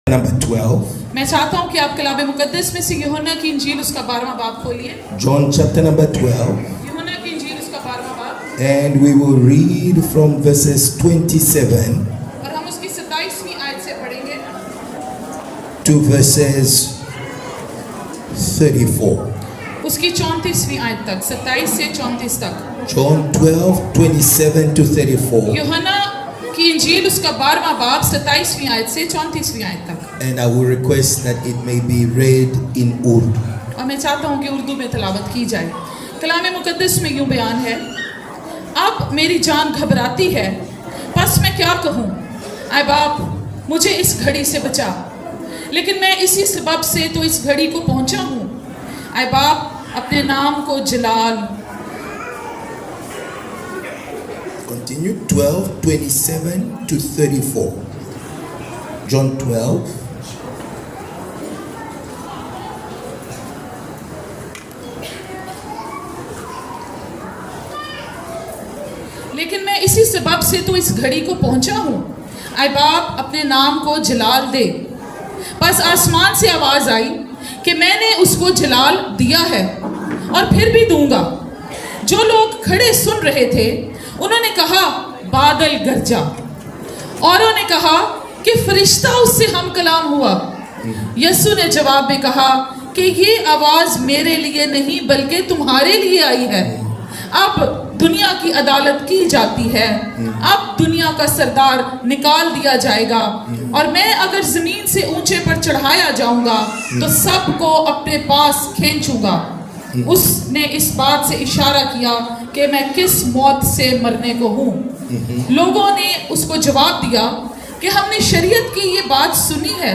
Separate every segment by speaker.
Speaker 1: number 12.
Speaker 2: मैं चाहता हूँ कि आप कलाम मुकद्दस में से यूहन्ना की इंजील उसका 12वां बाब खोलिए।
Speaker 1: John chapter number 12.
Speaker 2: यूहन्ना की इंजील उसका 12वां बाब।
Speaker 1: And we will read from verses 27
Speaker 2: और हम उसकी 27वीं आयत से पढ़ेंगे
Speaker 1: to verses 34.
Speaker 2: उसकी 34वीं आयत तक, 27 से 34 तक।
Speaker 1: John 12, 27 to 34.
Speaker 2: यूहन्ना की इंजील उसका 12वां बाब 27वीं आयत से 34वीं आयत तक।
Speaker 1: And I will request that it may be read in Urdu.
Speaker 2: और मैं चाहता हूँ कि उर्दू में तिलावत की जाए। कलाम मुकद्दस में यूँ बयान है, अब मेरी जान घबराती है, बस मैं क्या कहूँ? ऐ बाप, मुझे इस घड़ी से बचा। लेकिन मैं इसी सबब से तो इस घड़ी को पहुँचा हूँ। ऐ बाप, अपने नाम को जलाल।
Speaker 1: Continue 12, 27 to 34. John 12.
Speaker 2: लेकिन मैं इसी सबब से तो इस घड़ी को पहुंचा हूँ। ऐ बाप, अपने नाम को जलाल दे। बस आसमान से आवाज़ आई कि मैंने उसको जलाल दिया है और फिर भी दूंगा। जो लोग खड़े सुन रहे थे उन्होंने कहा, बादल गरजा। औरों ने कहा कि फरिश्ता उससे हम कलाम हुआ। यीशु ने जवाब में कहा कि ये आवाज़ मेरे लिए नहीं बल्कि तुम्हारे लिए आई है। अब दुनिया की अदालत की जाती है। अब दुनिया का सरदार निकाल दिया जाएगा और मैं अगर ज़मीन से ऊंचे पर चढ़ाया जाऊंगा तो सबको अपने पास खींचूंगा। उसने इस बात से इशारा किया कि मैं किस मौत से मरने को हूँ। लोगों ने उसको जवाब दिया कि हमने शरीयत की ये बात सुनी है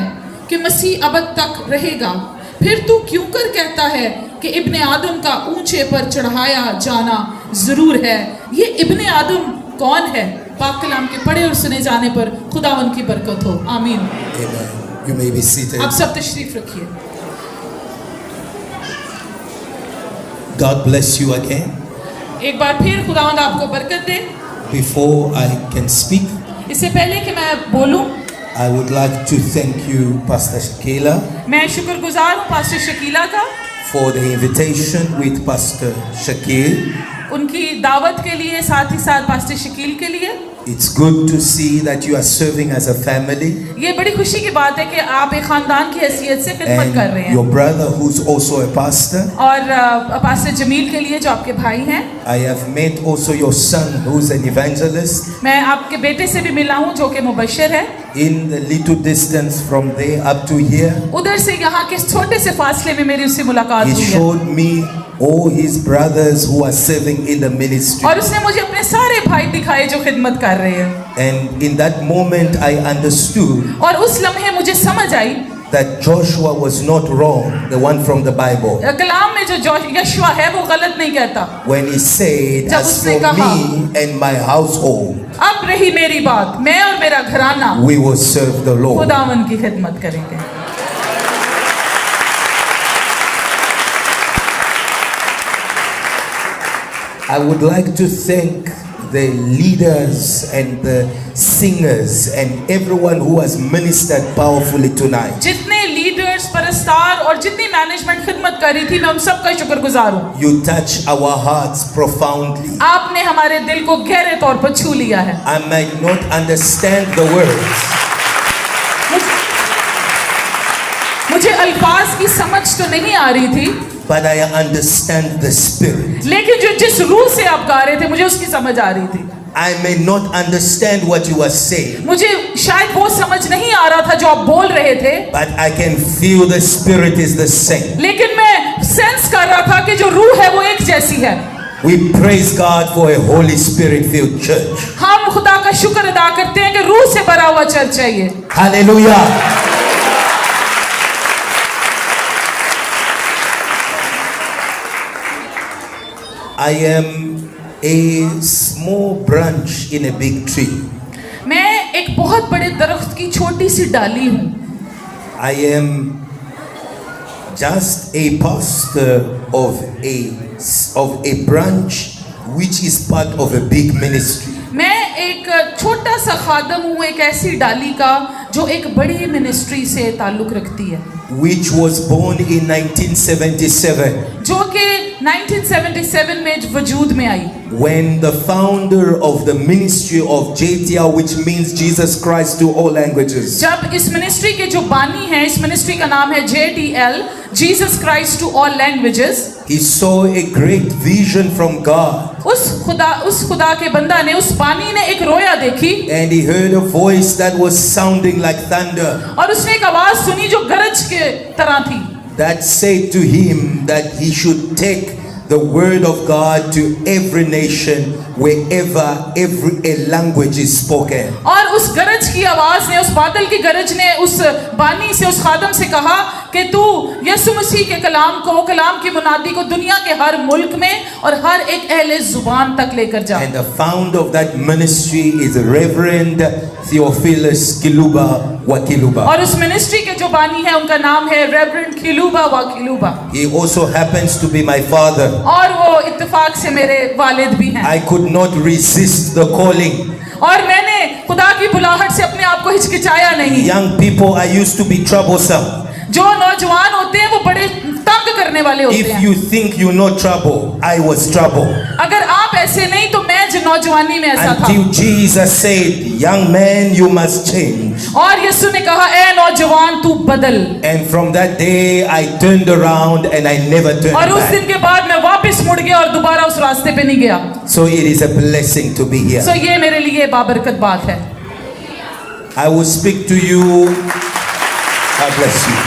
Speaker 2: कि मसीह अबद तक रहेगा। फिर तू क्यों कर कहता है कि इब्ने आदम का ऊंचे पर चढ़ाया जाना ज़रूर है? ये इब्ने आदम कौन है? पाक कलाम के पढ़े और सुने जाने पर खुदावन की बरकत हो। आमीन।
Speaker 1: Amen. You may be seated.
Speaker 2: आप सब तशरीफ रखिए।
Speaker 1: God bless you again.
Speaker 2: एक बार फिर खुदावंद आपको बरकत दे।
Speaker 1: Before I can speak,
Speaker 2: इससे पहले कि मैं बोलूं,
Speaker 1: I would like to thank you, Pastor Shakila,
Speaker 2: मैं शुक्रगुजार हूँ पास्टर शकीला का,
Speaker 1: for the invitation with Pastor Shakil.
Speaker 2: उनकी दावत के लिए, साथ ही साथ पास्टर शकील के लिए।
Speaker 1: It's good to see that you are serving as a family.
Speaker 2: ये बड़ी खुशी की बात है कि आप एक खानदान की हैसियत से खिदमत कर रहे
Speaker 1: And your
Speaker 2: हैं।
Speaker 1: brother who's also a pastor.
Speaker 2: और पास्टर जमील के लिए जो आपके भाई हैं।
Speaker 1: I have met also your son who's an evangelist.
Speaker 2: मैं आपके बेटे से भी मिला हूँ जो कि मुबश्शिर है।
Speaker 1: In the little distance from there up to here,
Speaker 2: उधर से यहाँ के छोटे से फासले में मेरी उससे मुलाकात
Speaker 1: he
Speaker 2: हुई है।
Speaker 1: showed me all his brothers who are serving in the ministry.
Speaker 2: और उसने मुझे अपने सारे भाई दिखाए जो खिदमत कर रहे हैं।
Speaker 1: And in that moment I understood
Speaker 2: और उस लम्हे मुझे समझ आई
Speaker 1: that Joshua was not wrong, the one from the Bible,
Speaker 2: कलाम में जो यशवा है वो गलत नहीं कहता
Speaker 1: when he said,
Speaker 2: जब
Speaker 1: as
Speaker 2: उसने
Speaker 1: for
Speaker 2: कहा,
Speaker 1: me and my household,
Speaker 2: अब रही मेरी बात, मैं और मेरा घराना
Speaker 1: we will serve the Lord.
Speaker 2: खुदावन की खिदमत करेंगे।
Speaker 1: I would like to thank the leaders and the singers and everyone who has ministered powerfully tonight.
Speaker 2: जितने लीडर्स, परस्तार और जितनी मैनेजमेंट खिदमत कर रही थी, मैं उन सबका शुक्रगुजार हूँ।
Speaker 1: You touch our hearts profoundly.
Speaker 2: आपने हमारे दिल को गहरे तौर पर छू लिया है।
Speaker 1: I might not understand the words,
Speaker 2: मुझे अल्फाज की समझ तो नहीं आ रही थी,
Speaker 1: but I understand the spirit.
Speaker 2: लेकिन जो जिस रूह से आप गा रहे थे मुझे उसकी समझ आ रही थी।
Speaker 1: I may not understand what you are saying,
Speaker 2: मुझे शायद वो समझ नहीं आ रहा था जो आप बोल रहे थे,
Speaker 1: but I can feel the spirit is the same.
Speaker 2: लेकिन मैं सेंस कर रहा था कि जो रूह है वो एक जैसी है।
Speaker 1: We praise God for a Holy Spirit filled church.
Speaker 2: हम खुदा का शुक्र अदा करते हैं कि रूह से भरा हुआ चर्च है ये।
Speaker 1: Hallelujah. I am a small branch in a big tree.
Speaker 2: मैं एक बहुत बड़े दरख्त की छोटी सी डाली हूँ।
Speaker 1: I am just a pastor of a branch which is part of a big ministry.
Speaker 2: मैं एक छोटा सा खादम हूँ, एक ऐसी डाली का जो एक बड़ी मिनिस्ट्री से ताल्लुक रखती है,
Speaker 1: which was born in 1977
Speaker 2: जो कि 1977 में वजूद में आई,
Speaker 1: when the founder of the ministry of JTL, which means Jesus Christ to all languages,
Speaker 2: जब इस मिनिस्ट्री के जो बानी हैं, इस मिनिस्ट्री का नाम है JTL, Jesus Christ to all languages,
Speaker 1: he saw a great vision from God.
Speaker 2: उस खुदा के बंदा ने, उस बानी ने एक रोया देखी,
Speaker 1: And he heard a voice that was sounding like thunder,
Speaker 2: और उसने एक आवाज सुनी जो गरज के तरह थी,
Speaker 1: that said to him that he should take the word of God to every nation wherever a language is spoken.
Speaker 2: और उस गरज की आवाज ने, उस बादल की गरज ने उस बानी से, उस खादम से कहा कि तू यीशु मसीह के कलाम को, कलाम की मुनादी को दुनिया के हर मुल्क में और हर एक अहले जुबान तक लेकर जा।
Speaker 1: And the founder of that ministry is Reverend Theophilus Kiluba Wakiluba.
Speaker 2: और उस मिनिस्ट्री के जो बानी है उनका नाम है reverend किलूबा वाकिलूबा।
Speaker 1: He also happens to be my father.
Speaker 2: और वो इत्तेफाक से मेरे वालिद भी हैं।
Speaker 1: I could not resist the calling.
Speaker 2: और मैंने खुदा की बुलाहट से अपने आप को हिचकिचाया नहीं।
Speaker 1: Young people are used to be troublesome.
Speaker 2: जो नौजवान होते हैं वो बड़े तंग करने वाले होते
Speaker 1: If
Speaker 2: हैं।
Speaker 1: you think you know trouble, I was trouble.
Speaker 2: अगर आप ऐसे नहीं तो मैं जो नौजवानी में ऐसा था।
Speaker 1: Until Jesus said, young man, you must change.
Speaker 2: और यीशु ने कहा, ए नौजवान तू बदल।
Speaker 1: And from that day, I turned around and I never turned
Speaker 2: और उस
Speaker 1: back.
Speaker 2: दिन के बाद मैं वापस मुड़ गया और दोबारा उस रास्ते पे नहीं गया।
Speaker 1: So it is a blessing to be here.
Speaker 2: सो ये मेरे लिए बाबरकत बात है।
Speaker 1: I will speak to you. God bless you.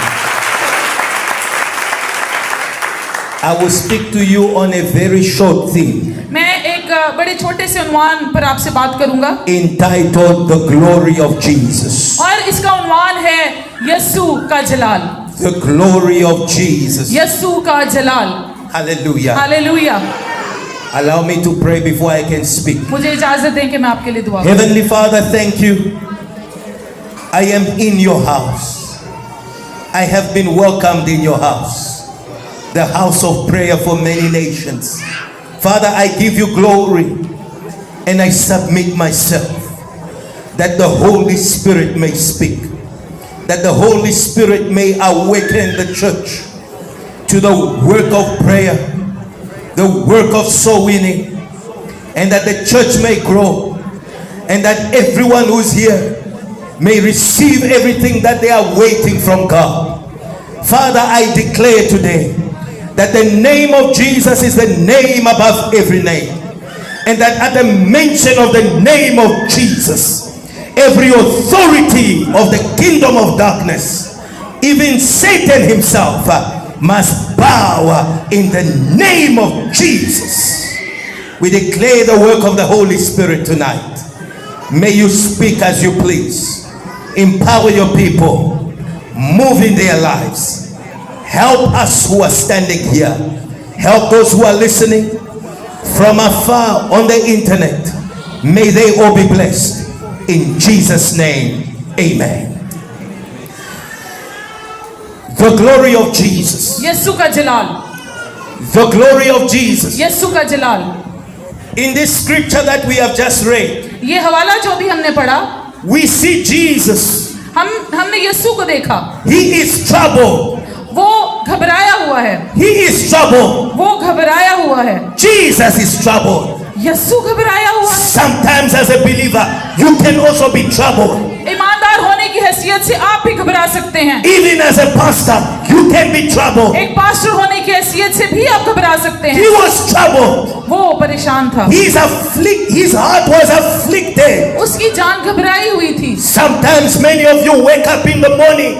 Speaker 1: I will speak to you on a very short theme
Speaker 2: मैं एक बड़े छोटे से उन्वान पर आपसे बात करूंगा,
Speaker 1: entitled The Glory of Jesus.
Speaker 2: और इसका उन्वान है यीशु का जलाल।
Speaker 1: The glory of Jesus.
Speaker 2: यीशु का जलाल।
Speaker 1: Hallelujah.
Speaker 2: Hallelujah.
Speaker 1: Allow me to pray before I can speak.
Speaker 2: मुझे इजाजत दें कि मैं आपके लिए दुआ करूं।
Speaker 1: Heavenly Father, thank you. I am in your house. I have been welcomed in your house, the house of prayer for many nations. Father, I give you glory and I submit myself that the Holy Spirit may speak, that the Holy Spirit may awaken the church to the work of prayer, the work of soul winning, and that the church may grow, and that everyone who's here may receive everything that they are waiting from God. Father, I declare today that the name of Jesus is the name above every name, and that at the mention of the name of Jesus, every authority of the kingdom of darkness, even Satan himself, must bow in the name of Jesus. We declare the work of the Holy Spirit tonight. May you speak as you please. Empower your people. Move in their lives. Help us who are standing here. Help those who are listening from afar on the internet. May they all be blessed. In Jesus' name, amen. The glory of Jesus.
Speaker 2: यीशु का जलाल।
Speaker 1: The glory of Jesus.
Speaker 2: यीशु का जलाल।
Speaker 1: In this scripture that we have just read,
Speaker 2: ये हवाला जो भी हमने पढ़ा,
Speaker 1: we see Jesus.
Speaker 2: हमने यीशु को देखा।
Speaker 1: He is troubled.
Speaker 2: वो घबराया हुआ है।
Speaker 1: He is troubled.
Speaker 2: वो घबराया हुआ है।
Speaker 1: Jesus is troubled.
Speaker 2: यीशु घबराया हुआ है।
Speaker 1: Sometimes as a believer, you can also be troubled.
Speaker 2: ईमानदार होने की हैसियत से आप भी घबरा सकते हैं।
Speaker 1: Even as a pastor, you can be troubled.
Speaker 2: एक पास्टर होने की हैसियत से भी आप घबरा सकते
Speaker 1: He
Speaker 2: हैं।
Speaker 1: was troubled.
Speaker 2: वो परेशान था।
Speaker 1: His heart was afflicted.
Speaker 2: उसकी जान घबराई हुई थी।
Speaker 1: Sometimes many of you wake up in the morning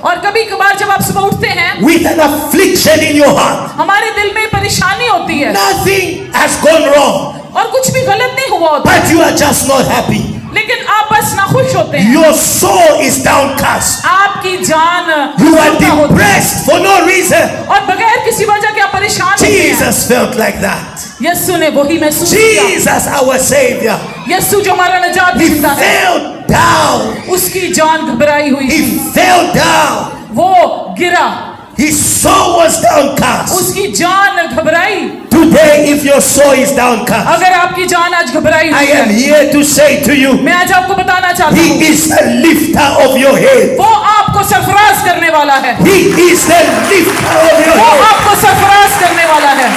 Speaker 2: और कभी कभार जब आप सुबह उठते हैं,
Speaker 1: with an affliction in your heart.
Speaker 2: हमारे दिल में परेशानी होती है
Speaker 1: Nothing has gone wrong,
Speaker 2: और कुछ भी गलत नहीं हुआ होता,
Speaker 1: but you are just not happy.
Speaker 2: लेकिन आप बस नाखुश होते हैं।
Speaker 1: Your soul is downcast.
Speaker 2: आपकी जान
Speaker 1: You are
Speaker 2: टूटा होता है।
Speaker 1: depressed for no reason.
Speaker 2: और बगैर किसी वजह के आप परेशान होते हैं।
Speaker 1: Jesus felt like that.
Speaker 2: यीशु ने वही महसूस किया।
Speaker 1: Jesus, our Savior,
Speaker 2: यीशु जो हमारा निजात
Speaker 1: He
Speaker 2: देता है,
Speaker 1: fell down.
Speaker 2: उसकी जान घबराई हुई
Speaker 1: He
Speaker 2: थी।
Speaker 1: fell down.
Speaker 2: वो गिरा।
Speaker 1: His soul was downcast.
Speaker 2: उसकी जान घबराई।
Speaker 1: Today, if your soul is downcast,
Speaker 2: अगर आपकी जान आज घबराई
Speaker 1: I
Speaker 2: हुई
Speaker 1: am
Speaker 2: है,
Speaker 1: here to say to you,
Speaker 2: मैं आज आपको बताना चाहता
Speaker 1: He
Speaker 2: हूँ,
Speaker 1: is the lifter of your head.
Speaker 2: वो आपको सरफराज करने वाला है।
Speaker 1: He is the lifter of your
Speaker 2: वो
Speaker 1: head.
Speaker 2: आपको सरफराज करने वाला है।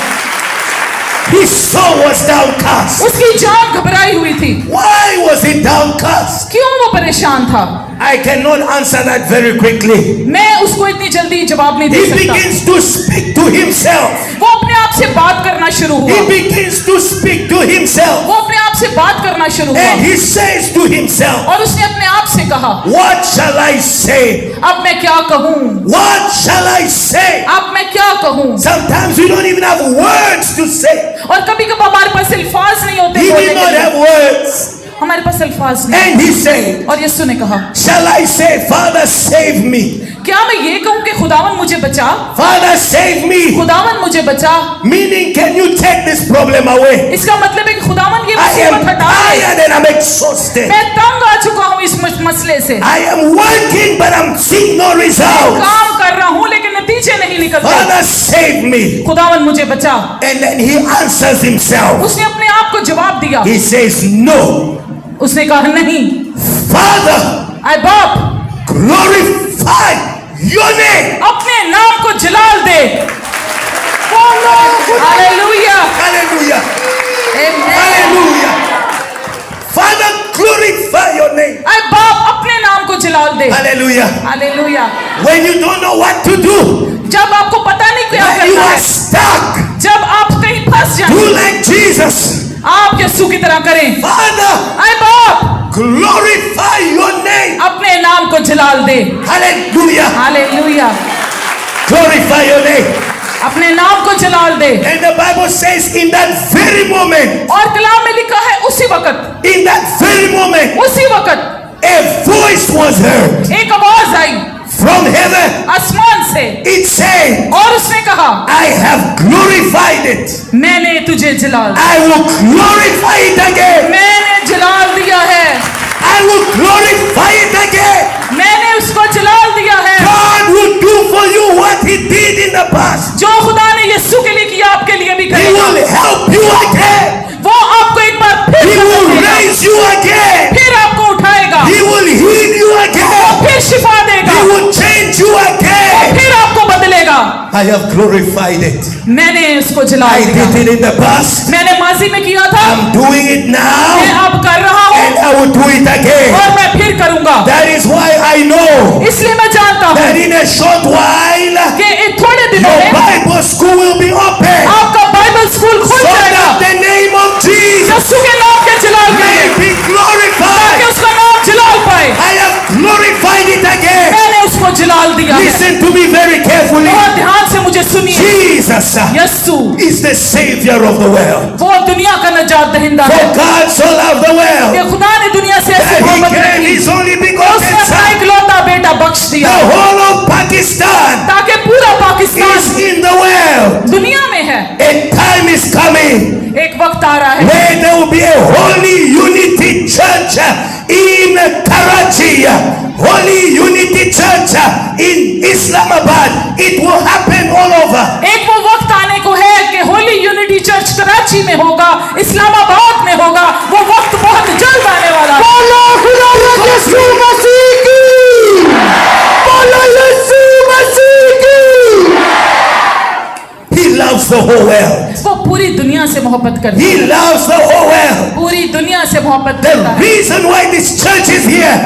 Speaker 1: His soul was downcast.
Speaker 2: उसकी जान घबराई हुई थी।
Speaker 1: Why was he downcast?
Speaker 2: क्यों वो परेशान था?
Speaker 1: I cannot answer that very quickly.
Speaker 2: मैं उसको इतनी जल्दी जवाब नहीं दे
Speaker 1: He
Speaker 2: सकता।
Speaker 1: begins to speak to himself.
Speaker 2: वो अपने आप से बात करना शुरू
Speaker 1: He
Speaker 2: हुआ।
Speaker 1: begins to speak to himself.
Speaker 2: वो अपने आप से बात करना शुरू हुआ
Speaker 1: And he says to himself,
Speaker 2: और उसने अपने आप से कहा,
Speaker 1: what shall I say?
Speaker 2: अब मैं क्या कहूँ?
Speaker 1: What shall I say?
Speaker 2: अब मैं क्या कहूँ?
Speaker 1: Sometimes we don't even have words to say.
Speaker 2: और कभी कभी हमारे पास अल्फाज नहीं होते
Speaker 1: He
Speaker 2: बोलने
Speaker 1: did
Speaker 2: के
Speaker 1: not
Speaker 2: लिए।
Speaker 1: have words.
Speaker 2: हमारे पास अल्फाज नहीं।
Speaker 1: And he said,
Speaker 2: और यीशु ने कहा,
Speaker 1: shall I say, Father, save me?
Speaker 2: क्या मैं ये कहूँ कि खुदावन मुझे बचा?
Speaker 1: Father, save me.
Speaker 2: खुदावन मुझे बचा।
Speaker 1: Meaning, can you take this problem away?
Speaker 2: इसका मतलब है कि खुदावन ये
Speaker 1: I am
Speaker 2: मुसीबत हटा दे।
Speaker 1: tired and I'm exhausted.
Speaker 2: मैं तंग आ चुका हूँ इस मसले से।
Speaker 1: I am working, but I'm seeing no results.
Speaker 2: काम कर रहा हूँ लेकिन नतीजे नहीं निकलते।
Speaker 1: Father, save me.
Speaker 2: खुदावन मुझे बचा।
Speaker 1: And then he answers himself.
Speaker 2: उसने अपने आप को जवाब दिया।
Speaker 1: He says, no.
Speaker 2: उसने कहा नहीं,
Speaker 1: Father,
Speaker 2: ऐ बाप,
Speaker 1: glorify your name.
Speaker 2: अपने नाम को जलाल दे। Hallelujah,
Speaker 1: Hallelujah.
Speaker 2: आमीन।
Speaker 1: Hallelujah. Father, glorify your name.
Speaker 2: ऐ बाप, अपने नाम को जलाल दे।
Speaker 1: Hallelujah.
Speaker 2: Hallelujah.
Speaker 1: When you don't know what to do,
Speaker 2: जब आपको पता नहीं क्या
Speaker 1: when you
Speaker 2: करना
Speaker 1: are
Speaker 2: है,
Speaker 1: stuck,
Speaker 2: जब आप कहीं फंस
Speaker 1: do
Speaker 2: जाए,
Speaker 1: like Jesus.
Speaker 2: आप यीशु की तरह करें।
Speaker 1: Father,
Speaker 2: ऐ बाप,
Speaker 1: glorify your name.
Speaker 2: अपने नाम को जलाल दे।
Speaker 1: Hallelujah.
Speaker 2: Hallelujah,
Speaker 1: Glorify your name.
Speaker 2: अपने नाम को जलाल दे।
Speaker 1: And the Bible says, in that very moment,
Speaker 2: और कलाम में लिखा है उसी वक्त,
Speaker 1: in that very moment,
Speaker 2: उसी वक्त
Speaker 1: a voice was heard
Speaker 2: एक आवाज आई
Speaker 1: from heaven.
Speaker 2: आसमान से
Speaker 1: It said,
Speaker 2: और उसने कहा,
Speaker 1: I have glorified it.
Speaker 2: मैंने तुझे जलाल दिया।
Speaker 1: I will glorify it again.
Speaker 2: मैंने जलाल दिया है।
Speaker 1: I will glorify it again.
Speaker 2: मैंने उसको जलाल दिया है।
Speaker 1: God will do for you what he did in the past.
Speaker 2: जो खुदा ने यीशु के लिए किया आपके लिए भी
Speaker 1: He
Speaker 2: करेगा।
Speaker 1: will help you again.
Speaker 2: वो आपको एक बार फिर
Speaker 1: He will
Speaker 2: मदद देगा।
Speaker 1: raise you again.
Speaker 2: फिर आपको उठाएगा।
Speaker 1: He will heal you again.
Speaker 2: फिर शिफा देगा।
Speaker 1: He will change you again.
Speaker 2: फिर आपको बदलेगा।
Speaker 1: I have glorified it.
Speaker 2: मैंने उसको जलाल
Speaker 1: I
Speaker 2: दिया।
Speaker 1: did it in the past.
Speaker 2: मैंने माजी में किया था,
Speaker 1: I'm doing it
Speaker 2: मैं
Speaker 1: now.
Speaker 2: अब कर रहा हूँ
Speaker 1: And I will do it again.
Speaker 2: और मैं फिर करूंगा।
Speaker 1: That is why I know
Speaker 2: इसलिए मैं जानता हूँ
Speaker 1: that in a short while,
Speaker 2: कि इन थोड़े दिनों
Speaker 1: your
Speaker 2: में
Speaker 1: Bible school will be open.
Speaker 2: आपका बाइबल स्कूल खुल
Speaker 1: So
Speaker 2: जाएगा।
Speaker 1: that the name of Jesus
Speaker 2: यीशु के नाम के जलाल
Speaker 1: may
Speaker 2: करें,
Speaker 1: be
Speaker 2: ताकि
Speaker 1: glorified.
Speaker 2: उसका नाम जलाल पाए।
Speaker 1: I have glorified it again.
Speaker 2: मैंने उसको जलाल दिया है।
Speaker 1: Listen to me very carefully.
Speaker 2: बहुत ध्यान से मुझे सुनिए।
Speaker 1: Jesus
Speaker 2: Yeshu
Speaker 1: is the Savior of the world.
Speaker 2: वो दुनिया का नजात दहिंदा
Speaker 1: For
Speaker 2: है।
Speaker 1: God so loved the
Speaker 2: कि
Speaker 1: world
Speaker 2: खुदा ने दुनिया से ऐसी
Speaker 1: that He
Speaker 2: मोहब्बत
Speaker 1: gave
Speaker 2: रखी,
Speaker 1: His only
Speaker 2: उसने
Speaker 1: begotten
Speaker 2: अपना
Speaker 1: Son.
Speaker 2: इकलौता बेटा बख्श
Speaker 1: The
Speaker 2: दिया
Speaker 1: whole of Pakistan
Speaker 2: ताकि पूरा Pakistan
Speaker 1: is in the world.
Speaker 2: दुनिया में है।
Speaker 1: A time is coming
Speaker 2: एक वक्त आ रहा है
Speaker 1: where there will be a holy unity church in Karachi, holy unity church in Islamabad. It will happen all over.
Speaker 2: एक वो वक्त आने को है कि होली यूनिटी चर्च कराची में होगा, इस्लामाबाद में होगा। वो वक्त बहुत जल्द आने वाला है।
Speaker 1: He loves the whole world.
Speaker 2: वो पूरी दुनिया से मोहब्बत करता है।
Speaker 1: He loves the whole world.
Speaker 2: पूरी दुनिया से मोहब्बत
Speaker 1: The
Speaker 2: करता है।
Speaker 1: reason why this church is here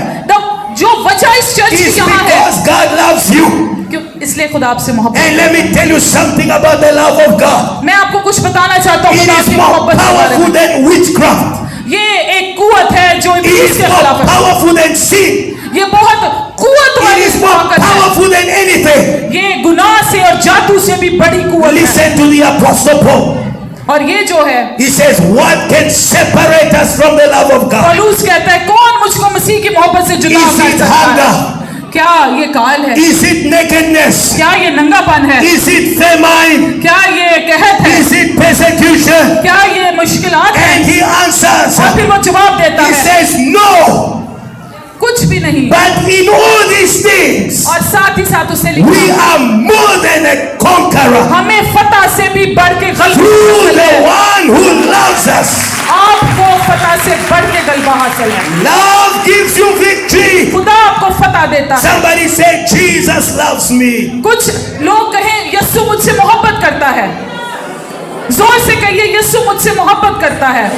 Speaker 2: जो वजह इस चर्च की
Speaker 1: is
Speaker 2: यहाँ है,
Speaker 1: because God loves you.
Speaker 2: क्यों? इसलिए खुदा आपसे मोहब्बत।
Speaker 1: And let me tell you something about the love of God.
Speaker 2: मैं आपको कुछ बताना चाहता हूँ
Speaker 1: It
Speaker 2: खुदा
Speaker 1: is
Speaker 2: की
Speaker 1: more
Speaker 2: मोहब्बत के बारे
Speaker 1: powerful
Speaker 2: में।
Speaker 1: than witchcraft.
Speaker 2: ये एक कुवत है जो
Speaker 1: It
Speaker 2: इब्लीस
Speaker 1: is
Speaker 2: के
Speaker 1: more
Speaker 2: खिलाफ है।
Speaker 1: powerful than sin.
Speaker 2: ये बहुत कुवत
Speaker 1: It
Speaker 2: वाली
Speaker 1: is more
Speaker 2: ताकत है।
Speaker 1: powerful than anything.
Speaker 2: ये गुनाह से और जादू से भी बड़ी कुवत है।
Speaker 1: Listen to the Apostle Paul.
Speaker 2: और ये जो है,
Speaker 1: He says, what can separate us from the love of God?
Speaker 2: पौलुस कहता है, कौन मुझको मसीह की मोहब्बत से जुदा
Speaker 1: Is
Speaker 2: कर
Speaker 1: it
Speaker 2: सकता है?
Speaker 1: hunger?
Speaker 2: क्या ये काल है?
Speaker 1: Is it nakedness?
Speaker 2: क्या ये नंगापन है?
Speaker 1: Is it famine?
Speaker 2: क्या ये कहत है?
Speaker 1: Is it persecution?
Speaker 2: क्या ये मुश्किलात है?
Speaker 1: And he answers.
Speaker 2: और फिर वो जवाब देता
Speaker 1: He
Speaker 2: है,
Speaker 1: says, no.
Speaker 2: कुछ भी नहीं।
Speaker 1: But in all these things,
Speaker 2: और साथ ही साथ उसने
Speaker 1: we
Speaker 2: लिखा
Speaker 1: are more than a conqueror
Speaker 2: हमें फतह से भी बढ़ के
Speaker 1: through
Speaker 2: गलबा
Speaker 1: the
Speaker 2: हासिल है।
Speaker 1: one who loves us.
Speaker 2: आपको फतह से बढ़ के गलबा हासिल है।
Speaker 1: Love gives you victory.
Speaker 2: खुदा आपको फतह देता है।
Speaker 1: Somebody say, Jesus loves me.
Speaker 2: कुछ लोग कहें यीशु मुझसे मोहब्बत करता है। जोर से कहिए यीशु मुझसे मोहब्बत करता है।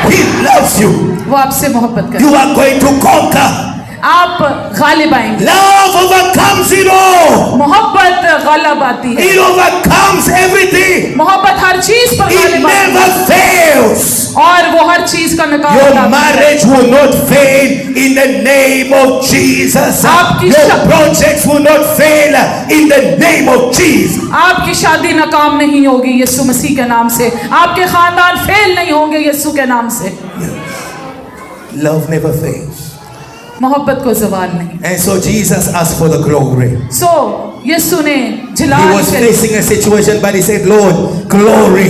Speaker 1: He loves you.
Speaker 2: वो आपसे मोहब्बत करता
Speaker 1: You are going to conquer.
Speaker 2: है। आप गालिब आएंगे।
Speaker 1: Love overcomes it all.
Speaker 2: मोहब्बत गालिब आती है।
Speaker 1: It overcomes everything.
Speaker 2: मोहब्बत हर चीज पर
Speaker 1: It
Speaker 2: गालिब आती है
Speaker 1: never fails.
Speaker 2: और वो हर चीज का नकाब
Speaker 1: Your
Speaker 2: उठाती है।
Speaker 1: marriage will not fail in the name of Jesus.
Speaker 2: आपकी
Speaker 1: Your
Speaker 2: शा-
Speaker 1: projects will not fail in the name of Jesus.
Speaker 2: आपकी शादी नाकाम नहीं होगी यीशु मसीह के नाम से। आपके खानदान फेल नहीं होंगे यीशु के नाम से।
Speaker 1: Love never fails.
Speaker 2: मोहब्बत को जवाल नहीं।
Speaker 1: And so Jesus asked for the glory.
Speaker 2: सो यीशु ने
Speaker 1: He
Speaker 2: जलाल
Speaker 1: was
Speaker 2: के
Speaker 1: facing a situation, but he said, Lord, glory.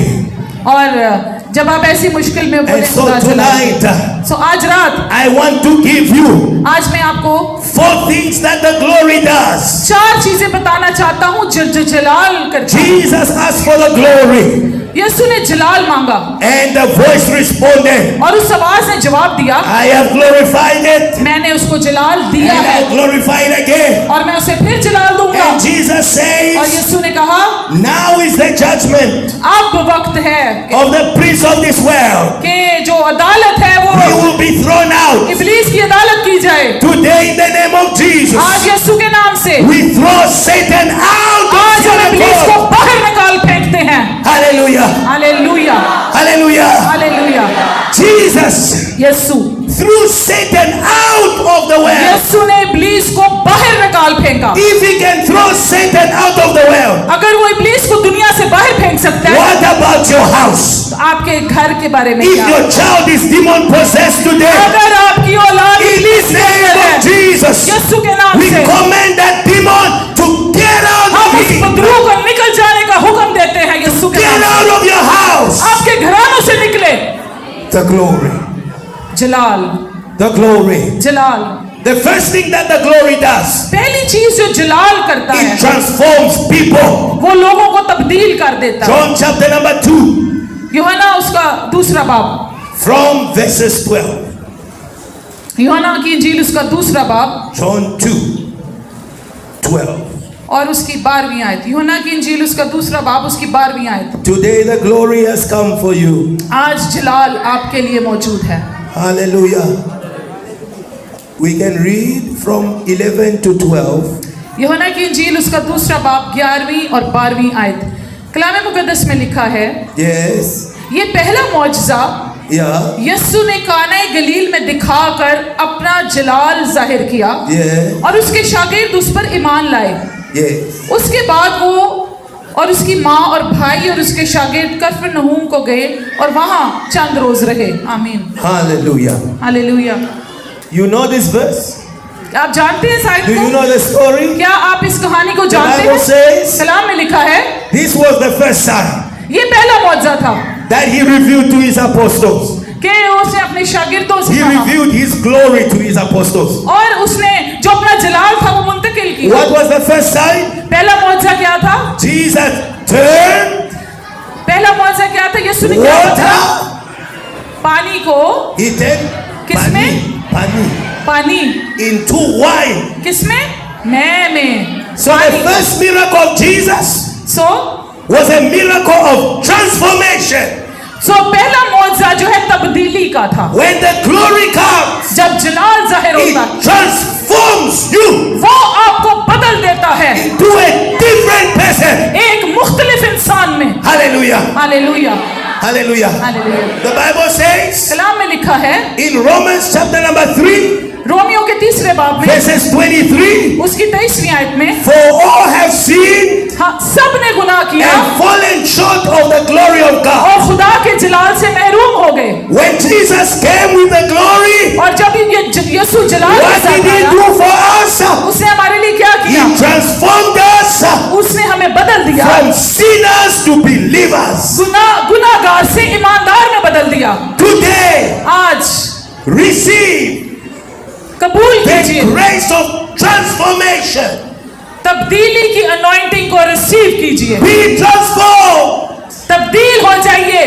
Speaker 2: और जब आप ऐसी मुश्किल में बोले
Speaker 1: And so
Speaker 2: खुदा जलाल।
Speaker 1: tonight,
Speaker 2: सो आज रात
Speaker 1: I want to give you
Speaker 2: आज मैं आपको
Speaker 1: 4 things that the glory does.
Speaker 2: 4 चीजें बताना चाहता हूँ जो जलाल करता है।
Speaker 1: Jesus asked for the glory.
Speaker 2: यीशु ने जलाल मांगा
Speaker 1: And the voice responded,
Speaker 2: और उस आवाज ने जवाब दिया
Speaker 1: I have glorified it.
Speaker 2: मैंने उसको जलाल
Speaker 1: And
Speaker 2: दिया है
Speaker 1: I'll glorify it again.
Speaker 2: और मैं उसे फिर जलाल दूंगा।
Speaker 1: And Jesus
Speaker 2: और
Speaker 1: says,
Speaker 2: यीशु ने कहा
Speaker 1: now is the judgment
Speaker 2: अब वक्त है
Speaker 1: of the prince of this world.
Speaker 2: कि जो अदालत है वो
Speaker 1: He will be thrown out.
Speaker 2: इब्लीस की अदालत की जाए।
Speaker 1: Today in the name of Jesus,
Speaker 2: आज यीशु के नाम से
Speaker 1: we throw Satan out of
Speaker 2: आज हम इब्लीस को
Speaker 1: synagogue.
Speaker 2: बाहर निकाल फेंकते हैं।
Speaker 1: Hallelujah.
Speaker 2: Hallelujah
Speaker 1: Hallelujah.
Speaker 2: Hallelujah.
Speaker 1: Jesus
Speaker 2: Yeshu
Speaker 1: threw Satan out of the world.
Speaker 2: यीशु ने इब्लीस को बाहर निकाल फेंका।
Speaker 1: If he can throw Satan out of the world,
Speaker 2: अगर वो इब्लीस को दुनिया से बाहर फेंक सकता है
Speaker 1: what about your house?
Speaker 2: तो आपके घर के बारे में
Speaker 1: If
Speaker 2: क्या?
Speaker 1: your child is demon possessed today,
Speaker 2: अगर आपकी औलाद
Speaker 1: in
Speaker 2: इब्लीस
Speaker 1: the
Speaker 2: के
Speaker 1: name
Speaker 2: अंदर है,
Speaker 1: of Jesus,
Speaker 2: यीशु के नाम
Speaker 1: we
Speaker 2: से
Speaker 1: command that demon to get out
Speaker 2: हम
Speaker 1: of
Speaker 2: उस
Speaker 1: him.
Speaker 2: बदरू को निकल जाने का हुक्म देते हैं यीशु के
Speaker 1: Get
Speaker 2: नाम
Speaker 1: out of your house.
Speaker 2: से। आपके घरानों से निकले।
Speaker 1: The glory.
Speaker 2: Jalal
Speaker 1: The glory.
Speaker 2: Jalal
Speaker 1: The first thing that the glory does,
Speaker 2: पहली चीज जो जलाल करता है
Speaker 1: it transforms people.
Speaker 2: वो लोगों को तब्दील कर देता है।
Speaker 1: John chapter number 2,
Speaker 2: यूहन्ना उसका दूसरा बाब,
Speaker 1: from verses 12.
Speaker 2: यूहन्ना की इंजील उसका दूसरा बाब
Speaker 1: John 2, 12.
Speaker 2: और उसकी 12वीं आयत। यूहन्ना की इंजील उसका दूसरा बाब उसकी 12वीं आयत।
Speaker 1: Today the glory has come for you.
Speaker 2: आज जलाल आपके लिए मौजूद है।
Speaker 1: Hallelujah. We can read from 11 to 12.
Speaker 2: यूहन्ना की इंजील उसका दूसरा बाब 11वीं और 12वीं आयत। कलाम मुकद्दस में लिखा है,
Speaker 1: Yes.
Speaker 2: ये पहला मौजज़ा
Speaker 1: Yeah.
Speaker 2: यीशु ने काना गलील में दिखाकर अपना जलाल जाहिर किया
Speaker 1: Yeah.
Speaker 2: और उसके शागिर्द उस पर ईमान लाए।
Speaker 1: Yes.
Speaker 2: उसके बाद वो और उसकी माँ और भाई और उसके शागिर्द कफरनहूम को गए और वहाँ चंद रोज रहे। आमीन
Speaker 1: Hallelujah.
Speaker 2: Hallelujah.
Speaker 1: You know this verse?
Speaker 2: आप जानते हैं शायद
Speaker 1: Do you
Speaker 2: को?
Speaker 1: know the story?
Speaker 2: क्या आप इस कहानी को
Speaker 1: The
Speaker 2: जानते
Speaker 1: Bible
Speaker 2: हैं?
Speaker 1: says
Speaker 2: कलाम में लिखा है
Speaker 1: this was the first sign
Speaker 2: ये पहला मौजज़ा था
Speaker 1: that he revealed to his apostles.
Speaker 2: कि उसने अपने शागिर्दों से
Speaker 1: He
Speaker 2: कहा
Speaker 1: revealed his glory to his apostles.
Speaker 2: और उसने जो अपना जलाल था वो मुंतकिल किया।
Speaker 1: What was the first sign?
Speaker 2: पहला मौजज़ा क्या था?
Speaker 1: Jesus turned
Speaker 2: पहला मौजज़ा क्या था? यीशु ने क्या
Speaker 1: water.
Speaker 2: किया? पानी को
Speaker 1: He turned
Speaker 2: किसमें? पानी
Speaker 1: into wine.
Speaker 2: किसमें? मैं में।
Speaker 1: So the first miracle of Jesus
Speaker 2: so
Speaker 1: was a miracle of transformation.
Speaker 2: पहला मौजज़ा जो है तब्दीली का था।
Speaker 1: When the glory comes,
Speaker 2: जब जलाल जाहिर होता है
Speaker 1: it transforms you
Speaker 2: वो आपको बदल देता है
Speaker 1: to a different person.
Speaker 2: एक मुख्तलिफ इंसान में।
Speaker 1: Hallelujah.
Speaker 2: Hallelujah
Speaker 1: Hallelujah.
Speaker 2: Hallelujah.
Speaker 1: The Bible says
Speaker 2: कलाम में लिखा है
Speaker 1: in Romans chapter number 3,
Speaker 2: Romeo के 3रे बाब में
Speaker 1: verses 23,
Speaker 2: उसकी 23वीं आयत में
Speaker 1: for all have sinned
Speaker 2: हाँ सब ने गुनाह किया
Speaker 1: and fallen short of the glory of God.
Speaker 2: और खुदा के जलाल से महरूम हो गए।
Speaker 1: When Jesus came with the glory,
Speaker 2: और जब ये यीशु जलाल के
Speaker 1: what
Speaker 2: साथ
Speaker 1: did he
Speaker 2: आया
Speaker 1: do for us?
Speaker 2: उसने हमारे लिए क्या
Speaker 1: He
Speaker 2: किया?
Speaker 1: transformed us
Speaker 2: उसने हमें बदल दिया
Speaker 1: from sinners to believers.
Speaker 2: गुनाहगार से ईमानदार में बदल दिया।
Speaker 1: Today,
Speaker 2: आज
Speaker 1: receive transformation.
Speaker 2: तब्दीली की अनॉइंटिंग को रिसीव कीजिए।
Speaker 1: Be transformed.
Speaker 2: तब्दील हो जाइए,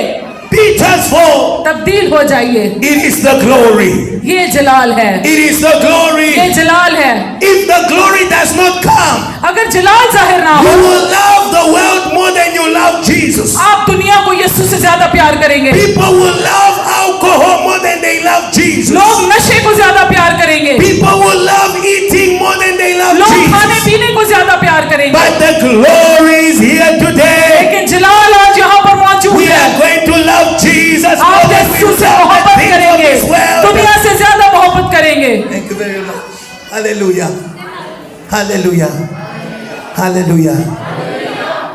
Speaker 1: Be transformed.
Speaker 2: तब्दील हो जाइए।
Speaker 1: It is the glory.
Speaker 2: ये जलाल है,
Speaker 1: It is the glory.
Speaker 2: ये जलाल है।
Speaker 1: If the glory does not come,
Speaker 2: अगर जलाल जाहिर ना
Speaker 1: you
Speaker 2: हो,
Speaker 1: will love the world more than you love Jesus.
Speaker 2: आप दुनिया को यीशु से ज्यादा प्यार करेंगे।
Speaker 1: People will love alcohol more than they love Jesus.
Speaker 2: लोग नशे को ज्यादा प्यार करेंगे,
Speaker 1: People will love eating more than they love
Speaker 2: लोग खाने
Speaker 1: Jesus.
Speaker 2: पीने को ज्यादा प्यार करेंगे।
Speaker 1: But the glory is here today.
Speaker 2: लेकिन जलाल आज यहाँ पर मौजूद
Speaker 1: We
Speaker 2: है।
Speaker 1: are going to love Jesus more
Speaker 2: आप
Speaker 1: than we
Speaker 2: यीशु से
Speaker 1: love the
Speaker 2: मोहब्बत
Speaker 1: things of
Speaker 2: करेंगे,
Speaker 1: this world.
Speaker 2: दुनिया से ज्यादा मोहब्बत करेंगे।
Speaker 1: Thank you very much. Hallelujah. Hallelujah. Hallelujah.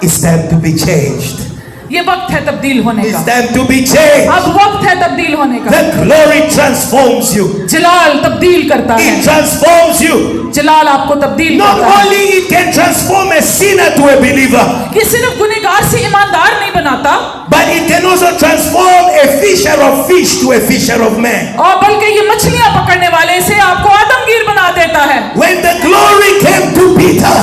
Speaker 1: It's time to be changed.
Speaker 2: ये वक्त है तब्दील होने
Speaker 1: It's
Speaker 2: का,
Speaker 1: time to be changed.
Speaker 2: अब वक्त है तब्दील होने का।
Speaker 1: The glory transforms you.
Speaker 2: जलाल तब्दील करता है,
Speaker 1: It transforms you.
Speaker 2: जलाल आपको तब्दील
Speaker 1: Not
Speaker 2: करता है।
Speaker 1: only it can transform a sinner to a believer,
Speaker 2: ये सिर्फ गुनहगार से ईमानदार नहीं बनाता,
Speaker 1: but it can also transform a fisher of fish to a fisher of men.
Speaker 2: और बल्कि ये मछलियां पकड़ने वाले से आपको आदमगीर बना देता है।
Speaker 1: When the glory came to Peter,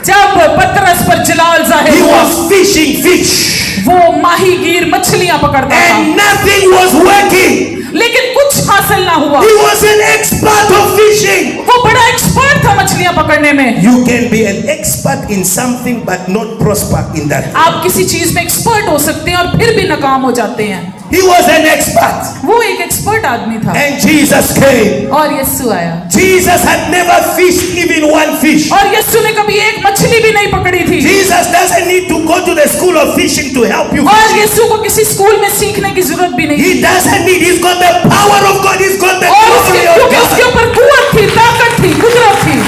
Speaker 2: जब पतरस पर जलाल
Speaker 1: he
Speaker 2: जाहिर हुआ,
Speaker 1: was fishing fish
Speaker 2: वो माहीगीर मछलियां पकड़ता था,
Speaker 1: and nothing was working.
Speaker 2: लेकिन कुछ हासिल ना हुआ।
Speaker 1: He was an expert of fishing.
Speaker 2: वो बड़ा एक्सपर्ट था मछलियां पकड़ने में।
Speaker 1: You can be an expert in something but not prosper in that.
Speaker 2: आप किसी चीज में एक्सपर्ट हो सकते हैं और फिर भी नाकाम हो जाते हैं।
Speaker 1: He was an expert.
Speaker 2: वो एक एक्सपर्ट आदमी था
Speaker 1: And Jesus came.
Speaker 2: और यीशु आया,
Speaker 1: Jesus had never fished even one fish.
Speaker 2: और यीशु ने कभी एक मछली भी नहीं पकड़ी थी।
Speaker 1: Jesus doesn't need to go to the school of fishing to help you
Speaker 2: और
Speaker 1: fish.
Speaker 2: यीशु को किसी स्कूल में सीखने की जरूरत भी नहीं
Speaker 1: He
Speaker 2: थी।
Speaker 1: doesn't need. He's got the power of God. He's got the
Speaker 2: और उसके
Speaker 1: glory of
Speaker 2: क्योंकि उसके
Speaker 1: God.
Speaker 2: ऊपर कुव्वत थी, ताकत थी, कुदरत थी।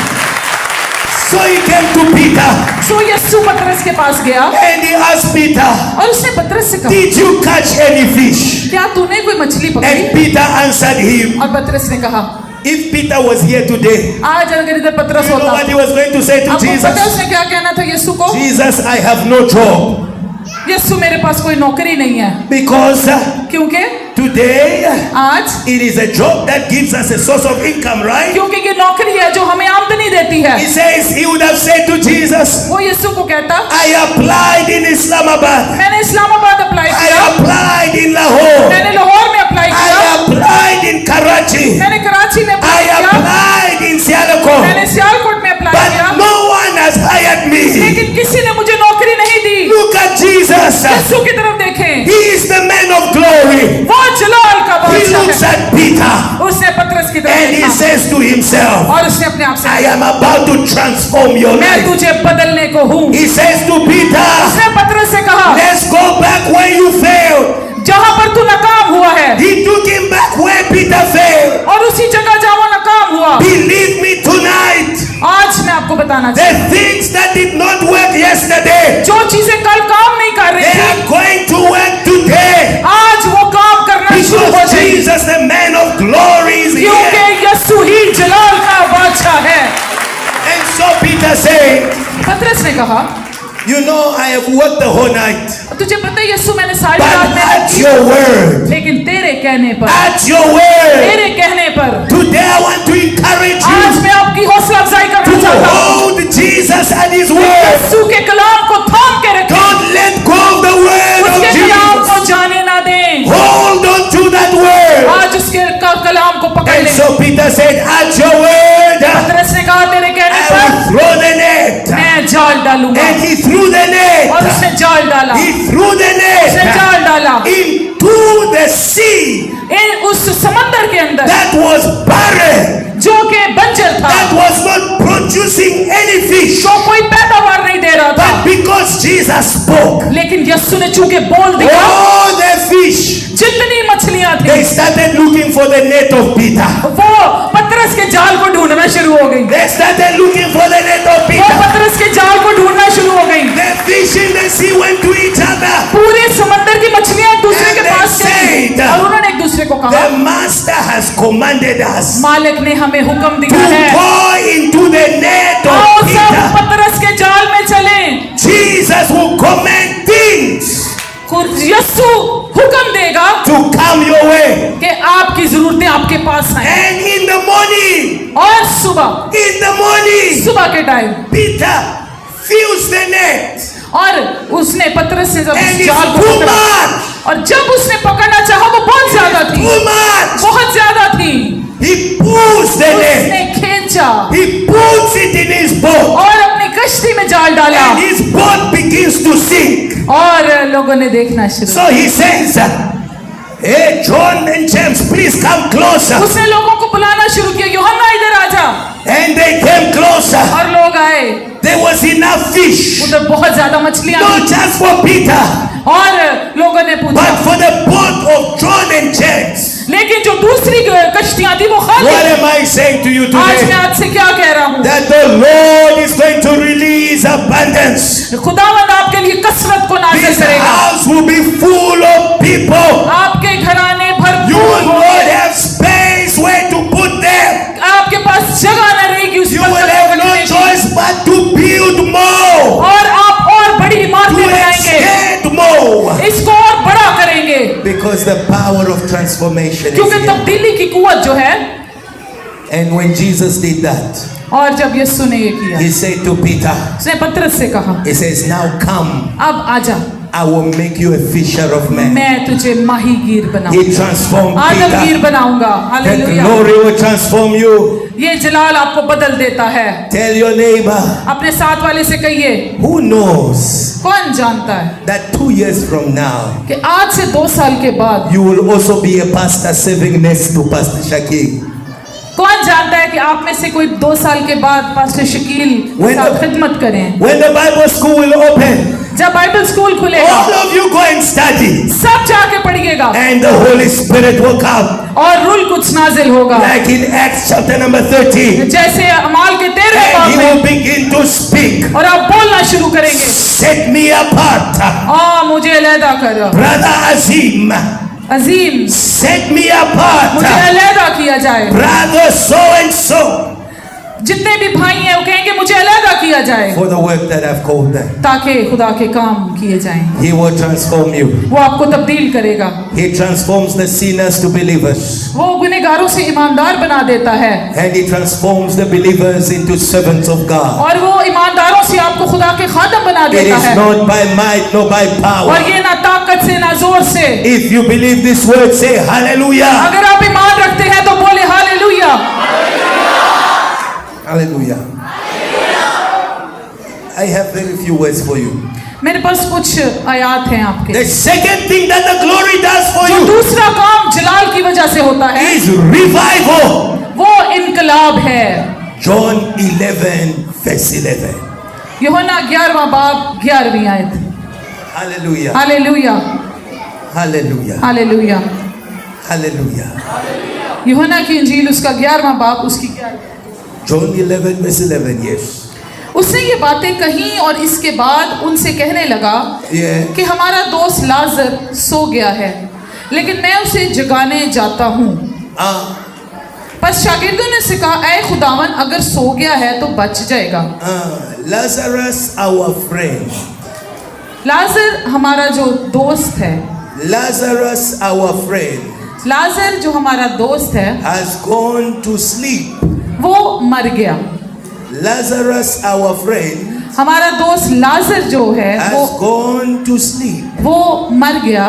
Speaker 1: So he came to Peter
Speaker 2: सो यीशु पतरस के पास गया
Speaker 1: and he asked Peter,
Speaker 2: और उसने पतरस से कहा,
Speaker 1: "Did you catch any fish?"
Speaker 2: क्या तूने कोई मछली पकड़ी?
Speaker 1: And Peter answered him.
Speaker 2: और पतरस ने कहा,
Speaker 1: If Peter was here today,
Speaker 2: आज अगर इधर पतरस
Speaker 1: you know
Speaker 2: होता,
Speaker 1: what he was going to say to
Speaker 2: आपको पता है
Speaker 1: Jesus?
Speaker 2: उसने क्या कहना था यीशु को?
Speaker 1: Jesus, I have no job
Speaker 2: यीशु मेरे पास कोई नौकरी नहीं है,
Speaker 1: because
Speaker 2: क्योंकि
Speaker 1: today
Speaker 2: आज
Speaker 1: it is a job that gives us a source of income, right?
Speaker 2: क्योंकि ये नौकरी है जो हमें आमदनी देती है।
Speaker 1: He says he would have said to Jesus,
Speaker 2: वो यीशु को कहता,
Speaker 1: I applied in Islamabad,
Speaker 2: मैंने इस्लामाबाद अप्लाई
Speaker 1: I
Speaker 2: किया,
Speaker 1: applied in Lahore,
Speaker 2: मैंने लाहौर में अप्लाई
Speaker 1: I
Speaker 2: किया,
Speaker 1: applied in Karachi,
Speaker 2: मैंने कराची में
Speaker 1: I
Speaker 2: अप्लाई किया,
Speaker 1: applied in Sialkot,
Speaker 2: मैंने सियालकोट में अप्लाई किया,
Speaker 1: but no one has hired me.
Speaker 2: लेकिन किसी ने मुझे नौकरी नहीं दी।
Speaker 1: Look at Jesus.
Speaker 2: यीशु की तरफ देखें,
Speaker 1: He is the man of glory.
Speaker 2: वो जलाल का
Speaker 1: He
Speaker 2: बादशाह
Speaker 1: looks
Speaker 2: है।
Speaker 1: at Peter
Speaker 2: उसने पतरस की तरफ
Speaker 1: and he
Speaker 2: देखा
Speaker 1: says to himself,
Speaker 2: और उसने अपने आप से
Speaker 1: I
Speaker 2: कहा,
Speaker 1: am about to transform your
Speaker 2: मैं
Speaker 1: life.
Speaker 2: तुझे बदलने को हूँ।
Speaker 1: He says to Peter,
Speaker 2: उसने पतरस से कहा,
Speaker 1: let's go back where you failed.
Speaker 2: जहां पर तू नाकाम हुआ है,
Speaker 1: He took him back where Peter failed.
Speaker 2: और उसी जगह जहां वो नाकाम हुआ,
Speaker 1: Believe me tonight,
Speaker 2: आज मैं आपको बताना
Speaker 1: the
Speaker 2: चाहता
Speaker 1: things that did not work yesterday,
Speaker 2: हूं, जो चीजें कल काम नहीं कर
Speaker 1: they
Speaker 2: रही थी,
Speaker 1: are going to work today.
Speaker 2: आज वो काम करना शुरू हो
Speaker 1: Because
Speaker 2: जाएगी,
Speaker 1: Jesus, the man of glory, is
Speaker 2: क्योंकि
Speaker 1: here.
Speaker 2: यीशु ही जलाल का बादशाह है।
Speaker 1: And so Peter said,
Speaker 2: पतरस ने कहा,
Speaker 1: you know, I have worked the whole night,
Speaker 2: तुझे पता है यीशु मैंने सारी
Speaker 1: but
Speaker 2: रात मेहनत
Speaker 1: at
Speaker 2: की,
Speaker 1: your word,
Speaker 2: लेकिन तेरे कहने पर,
Speaker 1: at your word,
Speaker 2: तेरे कहने पर
Speaker 1: today I want to encourage
Speaker 2: आज
Speaker 1: you
Speaker 2: मैं आपकी हौसला अफजाई करना
Speaker 1: to
Speaker 2: चाहता हूँ।
Speaker 1: hold Jesus and his word.
Speaker 2: यीशु के कलाम को थाम के रखें,
Speaker 1: Don't let go of the word of
Speaker 2: उसके कलाम को
Speaker 1: Jesus.
Speaker 2: जाने ना दें।
Speaker 1: Hold on to that word.
Speaker 2: आज उसके कलाम को पकड़
Speaker 1: And
Speaker 2: ले।
Speaker 1: so Peter said, at your word,
Speaker 2: पतरस ने कहा, तेरे कहने
Speaker 1: I
Speaker 2: पर
Speaker 1: will throw the net.
Speaker 2: मैं जाल डालूंगा,
Speaker 1: And he threw the
Speaker 2: और
Speaker 1: net.
Speaker 2: उसने जाल डाला,
Speaker 1: He threw the
Speaker 2: उसने
Speaker 1: net
Speaker 2: जाल डाला
Speaker 1: into the sea
Speaker 2: उस समंदर के अंदर
Speaker 1: that was barren,
Speaker 2: जो कि बंजर था,
Speaker 1: that was not producing any fish.
Speaker 2: जो कोई पैदावार नहीं दे रहा था,
Speaker 1: But because Jesus spoke,
Speaker 2: लेकिन यीशु ने चूंकि बोल दिया,
Speaker 1: all the fish,
Speaker 2: जितनी मछलियां थी
Speaker 1: they started looking for the net of Peter.
Speaker 2: वो पतरस के जाल को ढूंढना शुरू हो गई,
Speaker 1: They started looking for the net of
Speaker 2: वो
Speaker 1: Peter.
Speaker 2: पतरस के जाल को ढूंढना शुरू हो गई।
Speaker 1: The fish in the sea went to each other.
Speaker 2: पूरे समंदर की मछलियां एक दूसरे के
Speaker 1: And they
Speaker 2: पास चली
Speaker 1: said,
Speaker 2: और उन्होंने एक दूसरे को कहा,
Speaker 1: The master has commanded us
Speaker 2: मालिक ने हमें हुक्म
Speaker 1: to
Speaker 2: दिया है,
Speaker 1: go into the net
Speaker 2: आओ
Speaker 1: of
Speaker 2: सब
Speaker 1: Peter.
Speaker 2: पतरस के जाल में चलें।
Speaker 1: Jesus will command things
Speaker 2: यीशु हुक्म देगा
Speaker 1: to come your way.
Speaker 2: कि आपकी जरूरतें आपके पास आए,
Speaker 1: And in the morning,
Speaker 2: और सुबह सुबह के time
Speaker 1: Peter feels the net.
Speaker 2: और उसने पतरस से जब
Speaker 1: And it's
Speaker 2: जाल को
Speaker 1: too
Speaker 2: पकड़ा,
Speaker 1: much.
Speaker 2: और जब उसने पकड़ना चाहा वो बहुत ज्यादा थी,
Speaker 1: Too much.
Speaker 2: बहुत ज्यादा थी।
Speaker 1: He pulls the net.
Speaker 2: उसने खींचा
Speaker 1: He puts it in his boat.
Speaker 2: और अपनी कश्ती में जाल डाला
Speaker 1: And his boat begins to sink.
Speaker 2: और लोगों ने देखना शुरू
Speaker 1: So he says, hey, John and James, please come closer.
Speaker 2: उसने लोगों को बुलाना शुरू किया, यूहन्ना इधर आजा।
Speaker 1: And they came closer.
Speaker 2: और लोग आए,
Speaker 1: There was enough fish.
Speaker 2: उधर बहुत ज्यादा मछलियां
Speaker 1: Not
Speaker 2: थी।
Speaker 1: just for Peter,
Speaker 2: और लोगों ने पूछा,
Speaker 1: but for the boat of John and James.
Speaker 2: लेकिन जो दूसरी कश्तियां थी वो खाली।
Speaker 1: What am I saying to you
Speaker 2: आज मैं
Speaker 1: today?
Speaker 2: आपसे क्या कह रहा हूँ?
Speaker 1: That the Lord is going to release abundance.
Speaker 2: खुदावंद आपके लिए कसरत को नाज़िल
Speaker 1: This
Speaker 2: करेगा।
Speaker 1: house will be full of people.
Speaker 2: आपके घराने
Speaker 1: You
Speaker 2: भरपूर
Speaker 1: will not
Speaker 2: होंगे।
Speaker 1: have space where to put them.
Speaker 2: आपके पास जगह न रहेगी उस
Speaker 1: You
Speaker 2: पर
Speaker 1: will
Speaker 2: कदम
Speaker 1: have
Speaker 2: रखने
Speaker 1: no
Speaker 2: की।
Speaker 1: choice but to build more,
Speaker 2: और आप और बड़ी
Speaker 1: to
Speaker 2: इमारतें बनाएंगे,
Speaker 1: extend more.
Speaker 2: इसको और बड़ा करेंगे,
Speaker 1: Because the power of transformation is
Speaker 2: क्योंकि
Speaker 1: here.
Speaker 2: तब्दीली की कुव्वत जो है।
Speaker 1: And when Jesus did that,
Speaker 2: और जब यीशु ने ये किया,
Speaker 1: he said to Peter,
Speaker 2: उसने पतरस से कहा,
Speaker 1: he says, now come,
Speaker 2: अब आजा,
Speaker 1: I will make you a fisher of men.
Speaker 2: मैं तुझे माहीगीर
Speaker 1: He
Speaker 2: बनाऊंगा,
Speaker 1: transformed
Speaker 2: आदमगीर
Speaker 1: Peter.
Speaker 2: बनाऊंगा।
Speaker 1: The
Speaker 2: hallelujah.
Speaker 1: glory will transform you.
Speaker 2: ये जलाल आपको बदल देता है।
Speaker 1: Tell your neighbor,
Speaker 2: अपने साथ वाले से कहिए,
Speaker 1: who knows
Speaker 2: कौन जानता है
Speaker 1: that 2 years from now,
Speaker 2: कि आज से 2 साल के बाद
Speaker 1: you will also be a pastor serving next to Pastor Shakil.
Speaker 2: कौन जानता है कि आप में से कोई 2 साल के बाद पास्टर शकील के
Speaker 1: When
Speaker 2: साथ
Speaker 1: the-
Speaker 2: खिदमत करें।
Speaker 1: When the Bible school will open,
Speaker 2: जब बाइबल स्कूल खुलेगा,
Speaker 1: all of you go and study,
Speaker 2: सब जाके पढ़िएगा
Speaker 1: and the Holy Spirit will come,
Speaker 2: और रूल कुछ नाजिल होगा,
Speaker 1: like in Acts chapter number 13,
Speaker 2: जैसे अमाल के 13वें
Speaker 1: and
Speaker 2: बाब
Speaker 1: he
Speaker 2: में,
Speaker 1: will begin to speak.
Speaker 2: और आप बोलना शुरू करेंगे,
Speaker 1: Set me apart,
Speaker 2: मुझे अलहदा कर,
Speaker 1: brother Azim.
Speaker 2: अजीम
Speaker 1: Set me
Speaker 2: मुझे
Speaker 1: apart,
Speaker 2: अलहदा किया जाए।
Speaker 1: brother so and so,
Speaker 2: जितने भी भाई हैं वो कहेंगे मुझे अलहदा किया जाए,
Speaker 1: for the work that I've called them.
Speaker 2: ताकि खुदा के काम किए जाएं।
Speaker 1: He will transform you.
Speaker 2: वो आपको तब्दील करेगा,
Speaker 1: He transforms the sinners to believers,
Speaker 2: वो गुनहगारों से ईमानदार बना देता है,
Speaker 1: and he transforms the believers into servants of God.
Speaker 2: और वो ईमानदारों से आपको खुदा के खादम बना
Speaker 1: It
Speaker 2: देता
Speaker 1: is
Speaker 2: है।
Speaker 1: not by might nor by power.
Speaker 2: और ये ना ताकत से ना जोर से।
Speaker 1: If you believe this word, say hallelujah.
Speaker 2: अगर आप ईमान रखते हैं तो बोले hallelujah.
Speaker 1: Hallelujah. I have very few words for you.
Speaker 2: मेरे पास कुछ आयात हैं आपके।
Speaker 1: The second thing that the glory does for
Speaker 2: जो
Speaker 1: you
Speaker 2: दूसरा काम जलाल की वजह से होता है
Speaker 1: is revival.
Speaker 2: वो इनकलाब है।
Speaker 1: John 11 verse 11.
Speaker 2: यूहन्ना 11वां बाब 11वीं आयत।
Speaker 1: Hallelujah.
Speaker 2: Hallelujah,
Speaker 1: Hallelujah.
Speaker 2: Hallelujah.
Speaker 1: Hallelujah.
Speaker 2: यूहन्ना की इंजील उसका 11वां बाब उसकी 11।
Speaker 1: John 11 verse 11. Yes.
Speaker 2: उसने ये बातें कही और इसके बाद उनसे कहने लगा
Speaker 1: Yeah.
Speaker 2: कि हमारा दोस्त लाजर सो गया है, लेकिन मैं उसे जगाने जाता हूँ। बस शागिर्दों ने से कहा, ऐ खुदावन, अगर सो गया है तो बच जाएगा।
Speaker 1: Lazarus, our friend.
Speaker 2: लाजर हमारा जो दोस्त है,
Speaker 1: Lazarus, our friend,
Speaker 2: लाजर जो हमारा दोस्त है,
Speaker 1: has gone to sleep.
Speaker 2: वो मर गया।
Speaker 1: Lazarus, our friend,
Speaker 2: हमारा दोस्त लाजर जो है
Speaker 1: has
Speaker 2: वो
Speaker 1: gone to sleep.
Speaker 2: वो मर गया,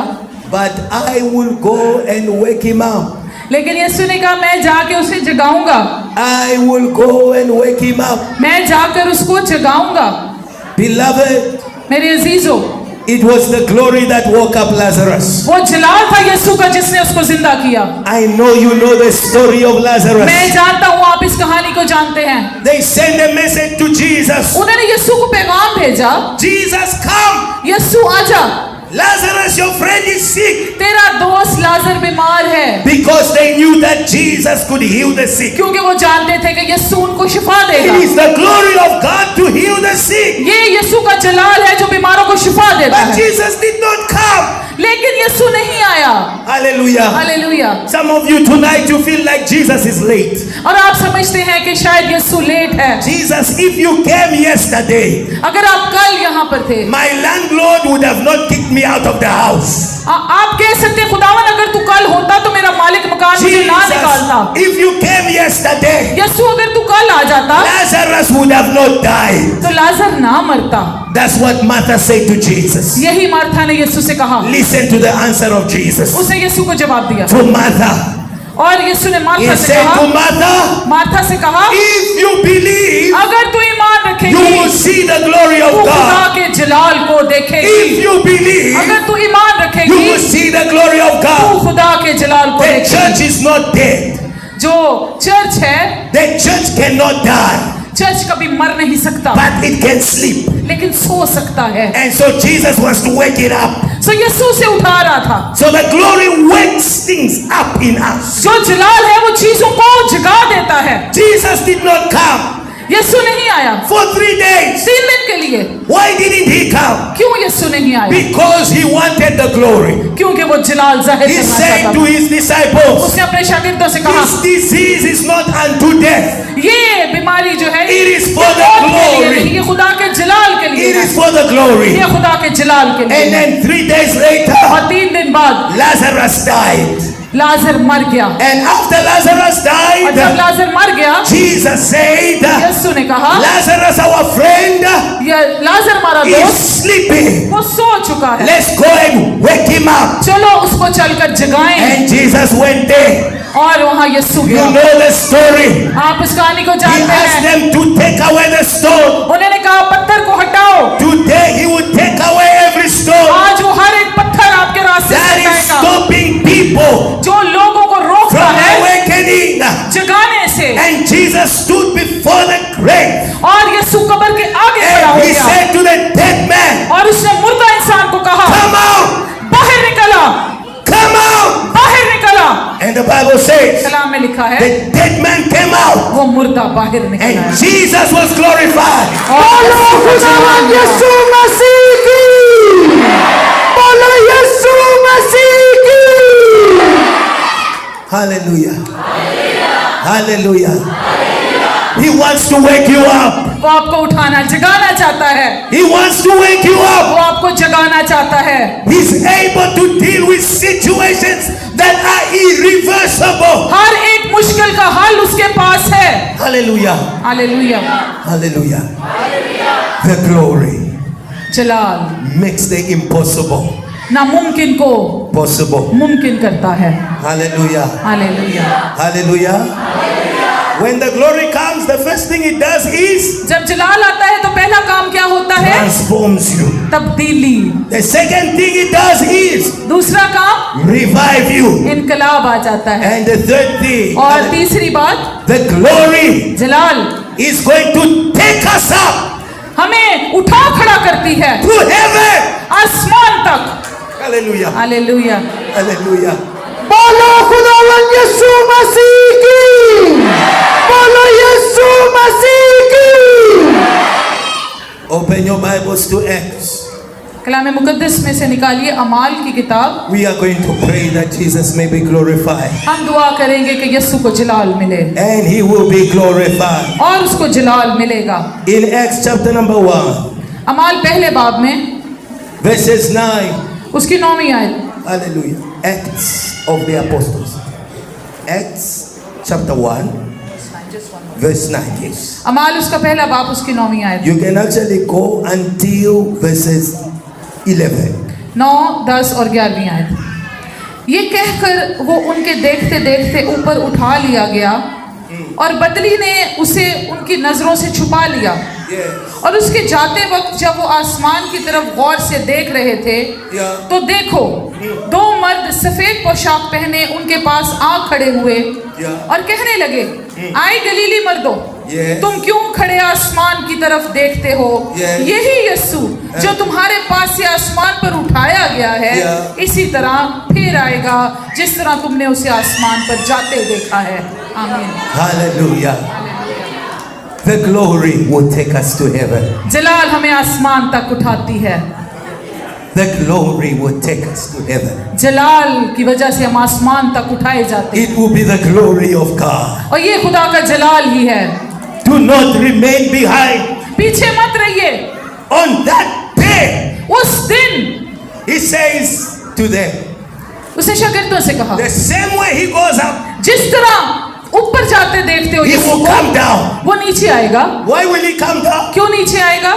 Speaker 1: But I will go and wake him up.
Speaker 2: लेकिन यीशु ने कहा, मैं जाके उसे जगाऊंगा,
Speaker 1: I will go and wake him up.
Speaker 2: मैं जाकर उसको जगाऊंगा।
Speaker 1: Beloved,
Speaker 2: मेरे अजीजों,
Speaker 1: it was the glory that woke up Lazarus.
Speaker 2: वो जलाल था यीशु का जिसने उसको जिंदा किया।
Speaker 1: I know you know the story of Lazarus.
Speaker 2: मैं जानता हूँ आप इस कहानी को जानते हैं।
Speaker 1: They sent a message to Jesus.
Speaker 2: उन्होंने यीशु को पैगाम भेजा,
Speaker 1: Jesus, come.
Speaker 2: यीशु आजा,
Speaker 1: Lazarus, your friend is sick.
Speaker 2: तेरा दोस्त लाजर बीमार है।
Speaker 1: Because they knew that Jesus could heal the sick.
Speaker 2: क्योंकि वो जानते थे कि यीशु उनको शिफा
Speaker 1: It
Speaker 2: देगा।
Speaker 1: is the glory of God to heal the sick.
Speaker 2: ये यीशु का जलाल है जो बीमारों को शिफा देता
Speaker 1: But
Speaker 2: है।
Speaker 1: Jesus did not come.
Speaker 2: लेकिन यीशु नहीं आया।
Speaker 1: Hallelujah.
Speaker 2: Hallelujah.
Speaker 1: Some of you tonight you feel like Jesus is late.
Speaker 2: और आप समझते हैं कि शायद यीशु लेट है।
Speaker 1: Jesus, if you came yesterday,
Speaker 2: अगर आप कल यहाँ पर थे,
Speaker 1: my landlord would have not kicked me out of the house.
Speaker 2: आप कह सकते हैं खुदावन अगर तू कल होता तो मेरा मालिक मकान मुझे ना निकालता।
Speaker 1: Jesus, if you came yesterday,
Speaker 2: यीशु अगर तू कल आ जाता
Speaker 1: Lazarus would have not died.
Speaker 2: तो लाजर ना मरता।
Speaker 1: That's what Martha said to Jesus.
Speaker 2: यही मार्था ने यीशु से कहा।
Speaker 1: Listen to the answer of Jesus.
Speaker 2: उसने यीशु को जवाब दिया
Speaker 1: To Martha,
Speaker 2: और यीशु ने
Speaker 1: he
Speaker 2: मार्था से
Speaker 1: said to
Speaker 2: कहा, मार्था से कहा,
Speaker 1: if you believe,
Speaker 2: अगर तू ईमान
Speaker 1: you
Speaker 2: रखेगी
Speaker 1: will see the glory
Speaker 2: तू
Speaker 1: of
Speaker 2: खुदा
Speaker 1: God.
Speaker 2: के जलाल को देखेगी।
Speaker 1: If you believe,
Speaker 2: अगर तू ईमान
Speaker 1: you
Speaker 2: रखेगी
Speaker 1: will see the glory of
Speaker 2: तू
Speaker 1: God.
Speaker 2: खुदा के जलाल को
Speaker 1: The
Speaker 2: देखेगी।
Speaker 1: church is not dead.
Speaker 2: जो चर्च है,
Speaker 1: The church cannot die,
Speaker 2: church कभी मर नहीं सकता
Speaker 1: but it can sleep.
Speaker 2: लेकिन सो सकता है।
Speaker 1: And so Jesus wants to wake it up.
Speaker 2: सो यीशु से उठा रहा था।
Speaker 1: So the glory wakes things up in us.
Speaker 2: जो जलाल है वो चीजों को जगा देता है।
Speaker 1: Jesus did not come
Speaker 2: यीशु नहीं आया
Speaker 1: for 3 days.
Speaker 2: 3 दिन के लिए।
Speaker 1: Why didn't he come?
Speaker 2: क्यों यीशु नहीं आया?
Speaker 1: Because he wanted the glory.
Speaker 2: क्योंकि वो जलाल जाहिर
Speaker 1: He
Speaker 2: करना
Speaker 1: said
Speaker 2: चाहता
Speaker 1: to
Speaker 2: था।
Speaker 1: his disciples,
Speaker 2: उसने अपने शागिर्दों से कहा,
Speaker 1: this disease is not unto death.
Speaker 2: ये बीमारी जो है
Speaker 1: It is for
Speaker 2: ये
Speaker 1: the
Speaker 2: मौत के लिए
Speaker 1: glory.
Speaker 2: नहीं, ये खुदा के जलाल के लिए
Speaker 1: It
Speaker 2: है।
Speaker 1: is for the glory.
Speaker 2: ये खुदा के जलाल के लिए
Speaker 1: And
Speaker 2: है।
Speaker 1: then 3 days later,
Speaker 2: और 3 दिन बाद
Speaker 1: Lazarus died.
Speaker 2: लाजर मर गया।
Speaker 1: And after Lazarus
Speaker 2: और
Speaker 1: died,
Speaker 2: जब लाजर मर गया,
Speaker 1: Jesus said,
Speaker 2: यीशु ने कहा,
Speaker 1: Lazarus, our friend,
Speaker 2: ये लाजर हमारा
Speaker 1: is
Speaker 2: दोस्त
Speaker 1: sleeping.
Speaker 2: वो सो चुका है,
Speaker 1: Let's go and wake him up.
Speaker 2: चलो उसको चलकर जगाएं।
Speaker 1: And Jesus went there.
Speaker 2: और वहां यीशु
Speaker 1: You
Speaker 2: गया।
Speaker 1: know the story.
Speaker 2: आप इस कहानी को
Speaker 1: He
Speaker 2: जानते
Speaker 1: asked
Speaker 2: हैं।
Speaker 1: them to take away the stone.
Speaker 2: उन्होंने कहा पत्थर को हटाओ।
Speaker 1: Today he would take away every stone
Speaker 2: आज वो हर एक पत्थर आपके रास्ते से
Speaker 1: that is
Speaker 2: हटाएगा
Speaker 1: stopping people
Speaker 2: जो लोगों को रोकता
Speaker 1: from
Speaker 2: है
Speaker 1: awakening.
Speaker 2: जगाने से।
Speaker 1: And Jesus stood before the grave.
Speaker 2: और यीशु कब्र के आगे खड़ा हो
Speaker 1: And he
Speaker 2: गया
Speaker 1: said to the dead man,
Speaker 2: और उसने मुर्दा इंसान को कहा,
Speaker 1: come out,
Speaker 2: बाहर निकला,
Speaker 1: come out.
Speaker 2: बाहर निकला।
Speaker 1: And the Bible says,
Speaker 2: कलाम में लिखा है
Speaker 1: the dead man came out.
Speaker 2: वो मुर्दा बाहर निकला
Speaker 1: And
Speaker 2: है।
Speaker 1: Jesus was glorified.
Speaker 2: बोलो खुदावंद यीशु मसीह की, बोलो यीशु मसीह की।
Speaker 1: Hallelujah. Hallelujah. He wants to wake you up.
Speaker 2: वो आपको उठाना जगाना चाहता है।
Speaker 1: He wants to wake you
Speaker 2: वो
Speaker 1: up.
Speaker 2: आपको जगाना चाहता है।
Speaker 1: He's able to deal with situations that are irreversible.
Speaker 2: हर एक मुश्किल का हल उसके पास है।
Speaker 1: Hallelujah.
Speaker 2: Hallelujah.
Speaker 1: Hallelujah. The glory
Speaker 2: Jalal
Speaker 1: makes the impossible
Speaker 2: नामुमकिन को
Speaker 1: possible.
Speaker 2: मुमकिन करता है।
Speaker 1: Hallelujah.
Speaker 2: Hallelujah.
Speaker 1: Hallelujah. When the glory comes, the first thing it does is
Speaker 2: जब जलाल आता है तो पहला काम क्या होता है?
Speaker 1: transforms you.
Speaker 2: तब्दीली।
Speaker 1: The second thing it does is
Speaker 2: दूसरा काम
Speaker 1: revive you.
Speaker 2: इनकलाब आ जाता है।
Speaker 1: And the third thing,
Speaker 2: और तीसरी बात,
Speaker 1: the glory
Speaker 2: Jalal
Speaker 1: is going to take us up
Speaker 2: हमें उठा खड़ा करती है
Speaker 1: to heaven.
Speaker 2: आसमान तक।
Speaker 1: Hallelujah.
Speaker 2: हालेलुया।
Speaker 1: Hallelujah.
Speaker 2: बोलो खुदावंद यीशु मसीह की, बोलो यीशु मसीह की।
Speaker 1: Open your Bibles to Acts.
Speaker 2: कलाम मुकद्दस में से निकालिए अमाल की किताब।
Speaker 1: We are going to pray that Jesus may be glorified.
Speaker 2: हम दुआ करेंगे कि यीशु को जलाल मिले
Speaker 1: And he will be glorified.
Speaker 2: और उसको जलाल मिलेगा।
Speaker 1: In Acts chapter number 1,
Speaker 2: अमाल पहले बाब में
Speaker 1: verses 9.
Speaker 2: उसकी 9वीं आयत।
Speaker 1: Hallelujah. Acts of the Apostles. Acts chapter 1, verse 9. Yes.
Speaker 2: अमाल उसका पहला बाब उसकी 9वीं आयत।
Speaker 1: You can actually go until verses 11.
Speaker 2: 9, 10 और 11वीं आयत। ये कहकर वो उनके देखते देखते ऊपर उठा लिया गया और बदली ने उसे उनकी नजरों से छुपा लिया।
Speaker 1: Yes.
Speaker 2: और उसके जाते वक्त जब वो आसमान की तरफ गौर से देख रहे थे
Speaker 1: Yeah.
Speaker 2: तो देखो 2 मर्द सफेद पोशाक पहने उनके पास आ खड़े हुए
Speaker 1: Yeah.
Speaker 2: और कहने लगे, आए गलीली मर्दों,
Speaker 1: Yes.
Speaker 2: तुम क्यों खड़े आसमान की तरफ देखते हो?
Speaker 1: Yes.
Speaker 2: यही यीशु जो तुम्हारे पास से आसमान पर उठाया गया है
Speaker 1: Yeah.
Speaker 2: इसी तरह फिर आएगा जिस तरह तुमने उसे आसमान पर जाते देखा है। आमीन।
Speaker 1: Hallelujah. The glory will take us to heaven.
Speaker 2: जलाल हमें आसमान तक उठाती है।
Speaker 1: the glory would take us to heaven.
Speaker 2: जलाल की वजह से हम आसमान तक उठाए जाते हैं,
Speaker 1: It will be the glory of God.
Speaker 2: और ये खुदा का जलाल ही है।
Speaker 1: Do not remain behind.
Speaker 2: पीछे मत रहिए।
Speaker 1: On that day,
Speaker 2: उस दिन
Speaker 1: he says to them,
Speaker 2: उसने शागिर्दों से कहा,
Speaker 1: the same way he goes up,
Speaker 2: जिस तरह ऊपर जाते देखते हो
Speaker 1: he
Speaker 2: यीशु
Speaker 1: will
Speaker 2: को,
Speaker 1: come down.
Speaker 2: वो नीचे आएगा।
Speaker 1: Why will he come down?
Speaker 2: क्यों नीचे आएगा?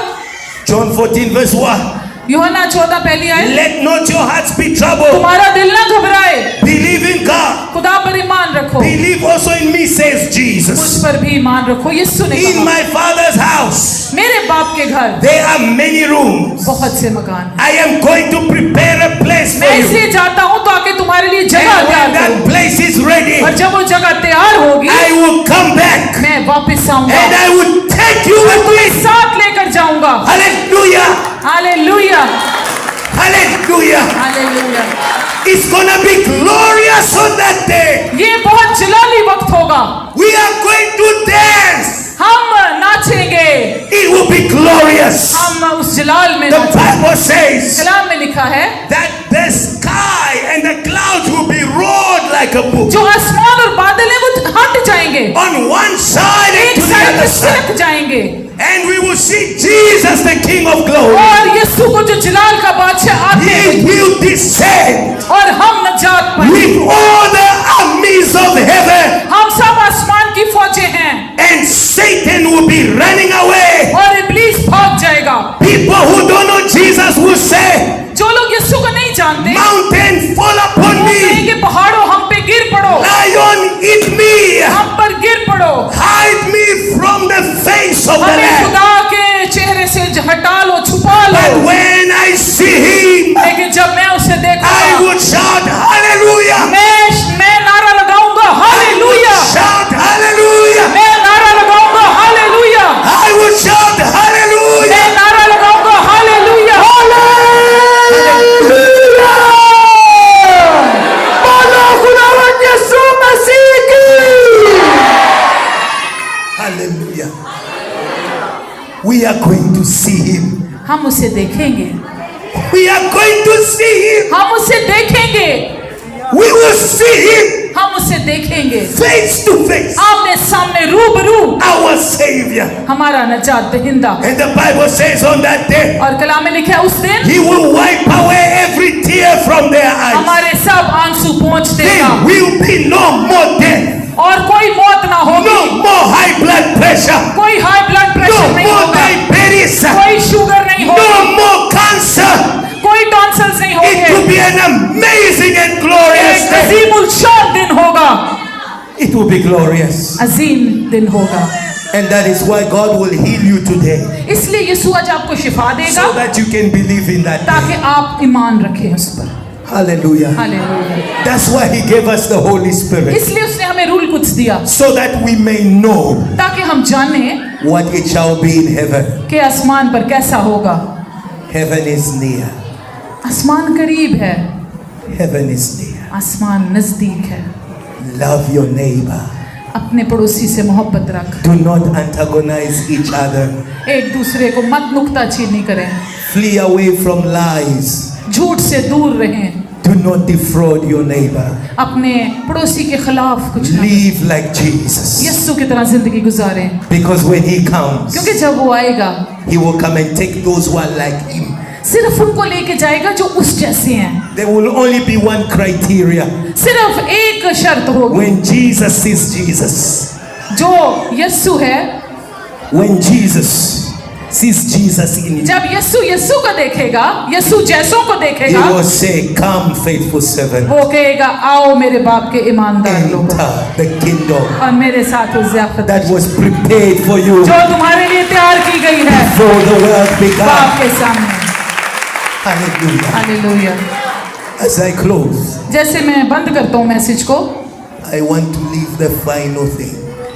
Speaker 1: John 14 verse 1.
Speaker 2: यूहन्ना 14 पहली आयत,
Speaker 1: Let not your hearts be troubled.
Speaker 2: तुम्हारा दिल ना घबराए,
Speaker 1: Believe in God.
Speaker 2: खुदा पर ईमान रखो,
Speaker 1: Believe also in me, says
Speaker 2: मुझ
Speaker 1: Jesus.
Speaker 2: पर भी ईमान रखो। यीशु ने
Speaker 1: In
Speaker 2: कहा,
Speaker 1: my Father's house,
Speaker 2: मेरे बाप के घर
Speaker 1: there are many rooms.
Speaker 2: बहुत से मकान हैं।
Speaker 1: I am going to prepare a place for
Speaker 2: मैं
Speaker 1: you.
Speaker 2: इसलिए जाता हूँ ताकि तुम्हारे लिए जगह
Speaker 1: And
Speaker 2: तैयार
Speaker 1: when that
Speaker 2: करूँ,
Speaker 1: place is ready,
Speaker 2: और जब वो जगह तैयार होगी,
Speaker 1: I will come back
Speaker 2: मैं वापस आऊंगा
Speaker 1: and I will take you
Speaker 2: और
Speaker 1: with
Speaker 2: तुम्हें
Speaker 1: me.
Speaker 2: साथ लेकर जाऊंगा।
Speaker 1: Hallelujah.
Speaker 2: Hallelujah,
Speaker 1: Hallelujah.
Speaker 2: Hallelujah.
Speaker 1: It's gonna be glorious on that day.
Speaker 2: ये बहुत जलाली वक्त होगा।
Speaker 1: We are going to dance.
Speaker 2: हम नाचेंगे,
Speaker 1: It will be glorious.
Speaker 2: हम उस जलाल में
Speaker 1: The
Speaker 2: नाचेंगे।
Speaker 1: Bible says
Speaker 2: कलाम में लिखा है,
Speaker 1: that the sky and the clouds will be roared like a book.
Speaker 2: जो आसमान और बादल है वो हट जाएंगे,
Speaker 1: On one side and
Speaker 2: एक
Speaker 1: to the
Speaker 2: साइड
Speaker 1: other
Speaker 2: पे
Speaker 1: side.
Speaker 2: सिरक जाएंगे,
Speaker 1: And we will see Jesus, the King of glory.
Speaker 2: और यीशु को जो जलाल का बादशाह आते
Speaker 1: He
Speaker 2: हैं,
Speaker 1: will descend
Speaker 2: और हम नजात पाएंगे।
Speaker 1: with all the armies of heaven.
Speaker 2: हम सब आसमान की फौजें हैं,
Speaker 1: And Satan will be running away.
Speaker 2: और इब्लीस भाग जाएगा।
Speaker 1: People who don't know Jesus will say,
Speaker 2: जो लोग यीशु को नहीं जानते,
Speaker 1: mountain fall upon
Speaker 2: वो
Speaker 1: me.
Speaker 2: कहेंगे पहाड़ों हम पे गिर पड़ो,
Speaker 1: Lion eat me.
Speaker 2: हम पर गिर पड़ो,
Speaker 1: Hide me from the face of the
Speaker 2: हमें
Speaker 1: Lamb.
Speaker 2: खुदा के चेहरे से हटा लो, छुपा लो।
Speaker 1: But when I see him,
Speaker 2: लेकिन जब मैं उसे
Speaker 1: I
Speaker 2: देखूंगा,
Speaker 1: would shout hallelujah.
Speaker 2: मैं नारा लगाऊंगा हालेलुया,
Speaker 1: Shout hallelujah.
Speaker 2: मैं नारा लगाऊंगा hallelujah,
Speaker 1: I would shout hallelujah.
Speaker 2: मैं नारा लगाऊंगा हालेलुया,
Speaker 1: बोलो खुदावंद यीशु मसीह की। Hallelujah. We are going to see him.
Speaker 2: हम उसे देखेंगे,
Speaker 1: We are going to see him.
Speaker 2: हम उसे देखेंगे,
Speaker 1: We will see him
Speaker 2: हम उसे देखेंगे,
Speaker 1: face to face.
Speaker 2: आमने सामने रूबरू,
Speaker 1: Our Savior.
Speaker 2: हमारा नजात दहिंदा।
Speaker 1: And the Bible says on that day,
Speaker 2: और कलाम में लिखा है उस दिन
Speaker 1: he will wipe away every tear from their eyes.
Speaker 2: हमारे सब आंसू पोंछ देगा,
Speaker 1: There will be no more death.
Speaker 2: और कोई मौत ना होगी,
Speaker 1: No more high blood pressure.
Speaker 2: कोई हाई ब्लड
Speaker 1: No
Speaker 2: प्रेशर नहीं
Speaker 1: more
Speaker 2: होगा,
Speaker 1: diabetes.
Speaker 2: कोई शुगर नहीं
Speaker 1: No
Speaker 2: होगी,
Speaker 1: more cancer.
Speaker 2: कोई टॉन्सिल्स नहीं
Speaker 1: It will
Speaker 2: होंगे।
Speaker 1: be an amazing and glorious
Speaker 2: एक
Speaker 1: day.
Speaker 2: अजीम उलशान दिन होगा,
Speaker 1: It will be glorious.
Speaker 2: अजीम दिन होगा।
Speaker 1: And that is why God will heal you today.
Speaker 2: इसलिए यीशु आज आपको शिफा देगा
Speaker 1: So that you can believe in that day.
Speaker 2: ताकि आप ईमान रखें उस पर।
Speaker 1: Hallelujah.
Speaker 2: Hallelujah.
Speaker 1: That's why he gave us the Holy Spirit.
Speaker 2: इसलिए उसने हमें रूल कुछ दिया
Speaker 1: So that we may know
Speaker 2: ताकि हम जाने
Speaker 1: what it shall be in heaven.
Speaker 2: कि आसमान पर कैसा होगा।
Speaker 1: Heaven is near.
Speaker 2: आसमान करीब है,
Speaker 1: Heaven is near.
Speaker 2: आसमान नजदीक है।
Speaker 1: Love your neighbor.
Speaker 2: अपने पड़ोसी से मोहब्बत रख,
Speaker 1: Do not antagonize each other.
Speaker 2: एक दूसरे को मत नुक्ताचीनी करें,
Speaker 1: Flee away from lies.
Speaker 2: झूठ से दूर रहें,
Speaker 1: Do not defraud your neighbor.
Speaker 2: अपने पड़ोसी के खिलाफ कुछ ना
Speaker 1: Live like Jesus.
Speaker 2: यीशु की तरह जिंदगी गुजारें,
Speaker 1: Because when he comes,
Speaker 2: क्योंकि जब वो आएगा
Speaker 1: he will come and take those who are like him.
Speaker 2: सिर्फ उनको लेके जाएगा जो उस जैसे हैं।
Speaker 1: There will only be one criteria.
Speaker 2: सिर्फ एक शर्त होगी,
Speaker 1: When Jesus is Jesus.
Speaker 2: जो यीशु है,
Speaker 1: When Jesus sees Jesus in you,
Speaker 2: जब यीशु यीशु को देखेगा, यीशु जैसों को
Speaker 1: he
Speaker 2: देखेगा,
Speaker 1: will say, "Come, faithful servant,
Speaker 2: वो कहेगा आओ मेरे बाप के ईमानदार लोगों,
Speaker 1: enter the kingdom
Speaker 2: और मेरे साथ उस ज़ियाफ़त
Speaker 1: that was prepared for you
Speaker 2: जो तुम्हारे लिए तैयार की गई है
Speaker 1: before the world began."
Speaker 2: बाप के सामने।
Speaker 1: Hallelujah.
Speaker 2: Hallelujah.
Speaker 1: As I close,
Speaker 2: जैसे मैं बंद करता हूँ मैसेज को,
Speaker 1: I want to leave the final thing.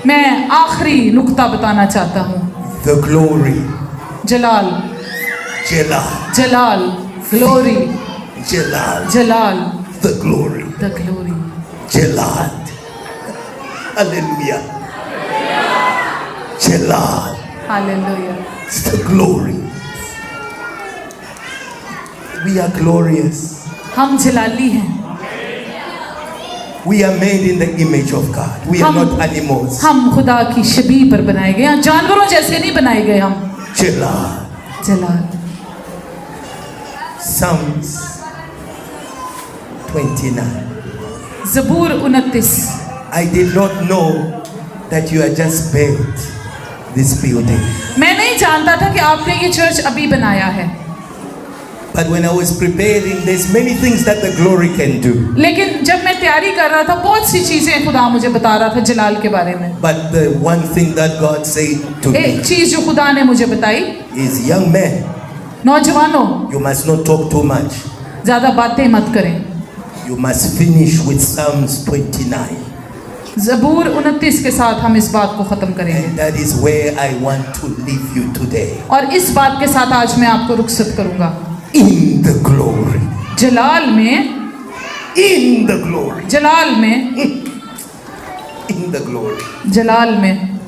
Speaker 2: मैं आखिरी नुक्ता बताना चाहता हूँ।
Speaker 1: The glory.
Speaker 2: Jalal,
Speaker 1: Jalal.
Speaker 2: Jalal, glory,
Speaker 1: Jalal.
Speaker 2: Jalal,
Speaker 1: The glory.
Speaker 2: The glory.
Speaker 1: Jalal. Hallelujah. Jalal.
Speaker 2: Hallelujah.
Speaker 1: It's the glory. We are glorious.
Speaker 2: हम जलाली हैं।
Speaker 1: We are made in the image of God. We are not animals.
Speaker 2: हम खुदा की शबीह पर बनाए गए हैं, जानवरों जैसे नहीं बनाए गए हम।
Speaker 1: Jalal.
Speaker 2: Jalal.
Speaker 1: Psalms 29.
Speaker 2: ज़बूर 29।
Speaker 1: I did not know that you had just built this building.
Speaker 2: मैं नहीं जानता था कि आपने ये चर्च अभी बनाया है।
Speaker 1: But when I was preparing, there's many things that the glory can do.
Speaker 2: लेकिन जब मैं तैयारी कर रहा था, बहुत सी चीजें खुदा मुझे बता रहा था जलाल के बारे में।
Speaker 1: But the one thing that God said to me
Speaker 2: एक चीज जो खुदा ने मुझे बताई,
Speaker 1: is, young men,
Speaker 2: नौजवानों,
Speaker 1: you must not talk too much.
Speaker 2: ज्यादा बातें मत करें।
Speaker 1: You must finish with Psalms 29.
Speaker 2: ज़बूर 29 के साथ हम इस बात को खत्म करेंगे।
Speaker 1: And that is where I want to leave you today.
Speaker 2: और इस बात के साथ आज मैं आपको रुखसत करूंगा।
Speaker 1: In the glory.
Speaker 2: जलाल में,
Speaker 1: In the glory.
Speaker 2: जलाल में,
Speaker 1: In the glory.
Speaker 2: जलाल में।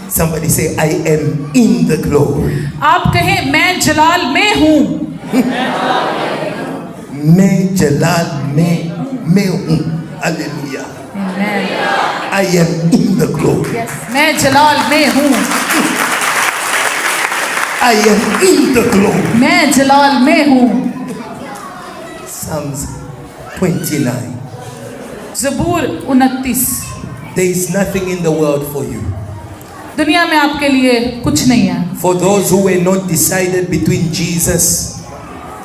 Speaker 1: Somebody say, I am in the glory.
Speaker 2: आप कहें मैं जलाल में हूँ।
Speaker 1: मैं जलाल में हूँ। Hallelujah. I am in the glory.
Speaker 2: Yes, मैं जलाल में हूँ।
Speaker 1: I am in the glory.
Speaker 2: मैं जलाल में हूँ।
Speaker 1: Psalms 29.
Speaker 2: ज़बूर 29।
Speaker 1: There is nothing in the world for you.
Speaker 2: दुनिया में आपके लिए कुछ नहीं है।
Speaker 1: For those who were not decided between Jesus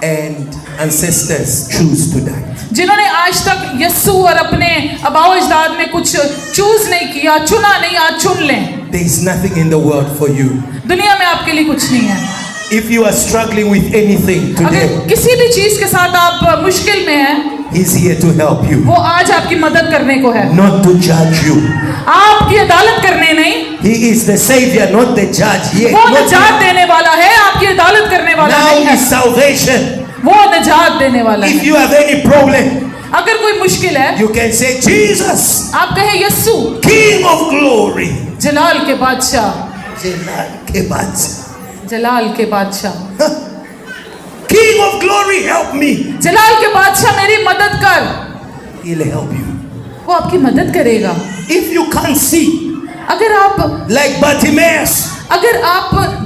Speaker 1: and ancestors, choose tonight.
Speaker 2: जिन्होंने आज तक यस्सु और अपने आबाओ अजदाद में कुछ चूज नहीं किया, चुना नहीं, आज चुन लें।
Speaker 1: There is nothing in the world for you.
Speaker 2: दुनिया में आपके लिए कुछ नहीं है।
Speaker 1: If you are struggling with anything today,
Speaker 2: अगर किसी भी चीज के साथ आप मुश्किल में हैं,
Speaker 1: He's here to help you,
Speaker 2: वो आज आपकी मदद करने को है,
Speaker 1: not to judge you.
Speaker 2: आपकी अदालत करने नहीं।
Speaker 1: He is the Savior, not the judge. Yet,
Speaker 2: वो
Speaker 1: not
Speaker 2: निजात देने वाला है, आपकी अदालत करने वाला
Speaker 1: now
Speaker 2: नहीं है।
Speaker 1: is salvation.
Speaker 2: वो निजात देने वाला
Speaker 1: If
Speaker 2: है।
Speaker 1: you have any problem,
Speaker 2: अगर कोई मुश्किल है,
Speaker 1: you can say, Jesus,
Speaker 2: आप कहे यस्सु,
Speaker 1: King of glory.
Speaker 2: जलाल के बादशाह,
Speaker 1: जलाल के बादशाह.
Speaker 2: जलाल के बादशाह,
Speaker 1: King of glory, help me.
Speaker 2: जलाल के बादशाह मेरी मदद कर।
Speaker 1: He'll help you.
Speaker 2: वो आपकी मदद करेगा।
Speaker 1: If you can't see,
Speaker 2: अगर आप
Speaker 1: like Bartimaeus,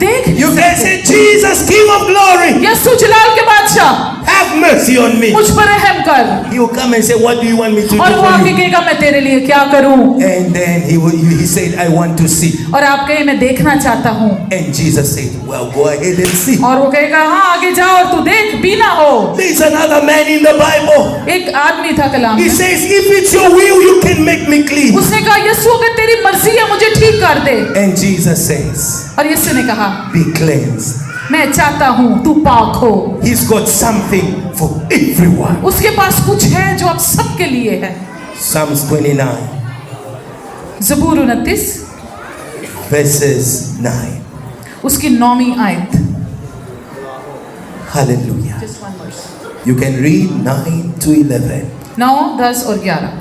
Speaker 2: देख
Speaker 1: you can say, Jesus, King of glory,
Speaker 2: Yesu जलाल के बादशाह,
Speaker 1: have mercy on me.
Speaker 2: मुझ पर रहम कर।
Speaker 1: He will come and say, what do you want me to do
Speaker 2: और वो
Speaker 1: for
Speaker 2: आके
Speaker 1: you?
Speaker 2: कहेगा मैं तेरे लिए क्या करूं?
Speaker 1: And then he said, I want to see.
Speaker 2: और आप कहे मैं देखना चाहता हूं।
Speaker 1: And Jesus said, well, go ahead and see.
Speaker 2: और वो कहेगा हाँ आगे जाओ और तू देख भी ना हो।
Speaker 1: There's another man in the Bible.
Speaker 2: एक आदमी था कलाम
Speaker 1: He
Speaker 2: में।
Speaker 1: says, if it's your will, you can make me clean.
Speaker 2: उसने कहा यस्सु अगर तेरी मर्जी है मुझे ठीक कर दे।
Speaker 1: And Jesus says,
Speaker 2: और यस्सु ने कहा
Speaker 1: be cleansed.
Speaker 2: मैं चाहता हूं तू पाक हो।
Speaker 1: He's got something for everyone.
Speaker 2: उसके पास कुछ है जो आप सबके लिए है।
Speaker 1: Psalms 29,
Speaker 2: ज़बूर 29
Speaker 1: verses 9.
Speaker 2: उसकी 9वीं आयत।
Speaker 1: Hallelujah. You can read 9 to 11.
Speaker 2: 9, 10 और 11।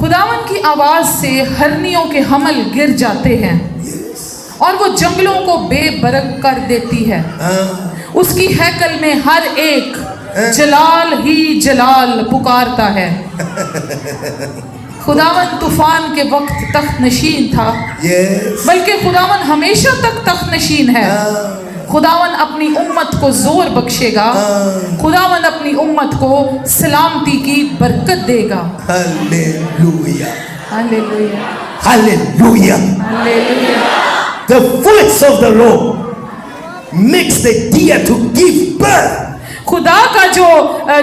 Speaker 2: खुदावन की आवाज से हरनियों के हमल गिर जाते हैं और वो जंगलों को बेबरक कर देती है। उसकी हैकल में हर एक जलाल ही जलाल पुकारता है। खुदावन तूफान के वक्त तख्त नशीन था, बल्कि खुदावन हमेशा तक तख्त नशीन है। खुदावन अपनी उम्मत को जोर बख्शेगा, खुदावन अपनी उम्मत को सलामती की बरकत देगा।
Speaker 1: Hallelujah.
Speaker 2: Hallelujah,
Speaker 1: Hallelujah.
Speaker 2: Hallelujah.
Speaker 1: The voice of the Lord makes the deer to give birth.
Speaker 2: खुदा का जो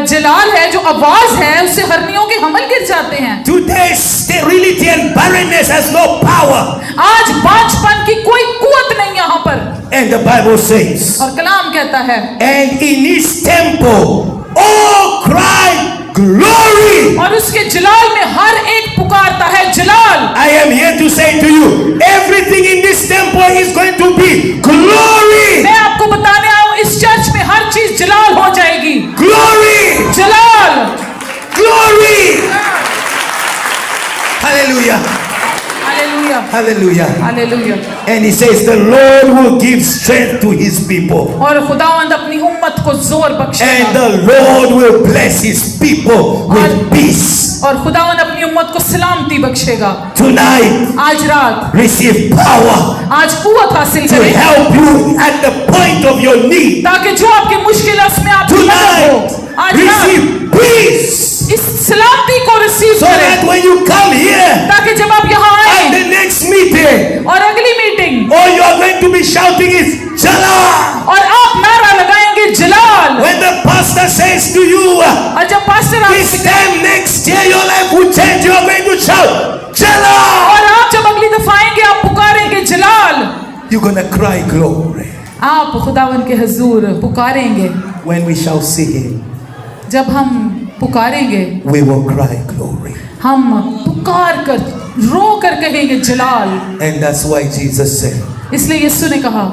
Speaker 2: जलाल है, जो आवाज है, उससे हरनियों के हमल गिर जाते हैं।
Speaker 1: Today sterility and barrenness has no power.
Speaker 2: आज बांझपन की कोई कुवत नहीं यहाँ पर।
Speaker 1: And the Bible says,
Speaker 2: और कलाम कहता है,
Speaker 1: and in his temple all cry glory.
Speaker 2: और उसके जलाल में हर एक पुकारता है जलाल।
Speaker 1: I am here to say to you, everything in this temple is going to be glory.
Speaker 2: मैं आपको बताने आया हूँ इस चर्च में हर चीज जलाल हो जाएगी।
Speaker 1: Glory.
Speaker 2: Jalal,
Speaker 1: Glory. Hallelujah.
Speaker 2: Hallelujah,
Speaker 1: Hallelujah.
Speaker 2: Hallelujah.
Speaker 1: And he says, the Lord will give strength to his people.
Speaker 2: और खुदावंद अपनी उम्मत को जोर
Speaker 1: And
Speaker 2: बख्शेगा
Speaker 1: the Lord will bless his people with peace.
Speaker 2: और खुदावंद अपनी उम्मत को सलामती बख्शेगा।
Speaker 1: Tonight,
Speaker 2: आज रात
Speaker 1: receive power
Speaker 2: आज कुव्वत हासिल
Speaker 1: to
Speaker 2: करें
Speaker 1: help you at the point of your need.
Speaker 2: ताकि जो आपकी मुश्किल है उसमें आपकी मदद
Speaker 1: Tonight,
Speaker 2: हो। आज रात
Speaker 1: receive peace.
Speaker 2: इस सलामती को रिसीव
Speaker 1: So that
Speaker 2: करें
Speaker 1: when you come here
Speaker 2: ताकि जब आप यहाँ
Speaker 1: at
Speaker 2: आए
Speaker 1: the next meeting,
Speaker 2: और अगली meeting
Speaker 1: all you are going to be shouting is Jala.
Speaker 2: और आप नारा लगाएंगे जलाल।
Speaker 1: When the pastor says to you,
Speaker 2: और जब पास्टर
Speaker 1: this
Speaker 2: आपसे
Speaker 1: time next year your life will change, you are going to shout Jala.
Speaker 2: और आप जब अगली दफा आएंगे आप पुकारेंगे जलाल।
Speaker 1: You're going to cry glory
Speaker 2: आप खुदावन के हुजूर पुकारेंगे।
Speaker 1: when we shall see him.
Speaker 2: जब हम पुकारेंगे
Speaker 1: We will cry glory.
Speaker 2: हम पुकार कर रो कर कहेंगे जलाल।
Speaker 1: And that's why Jesus said,
Speaker 2: इसलिए यीशु ने कहा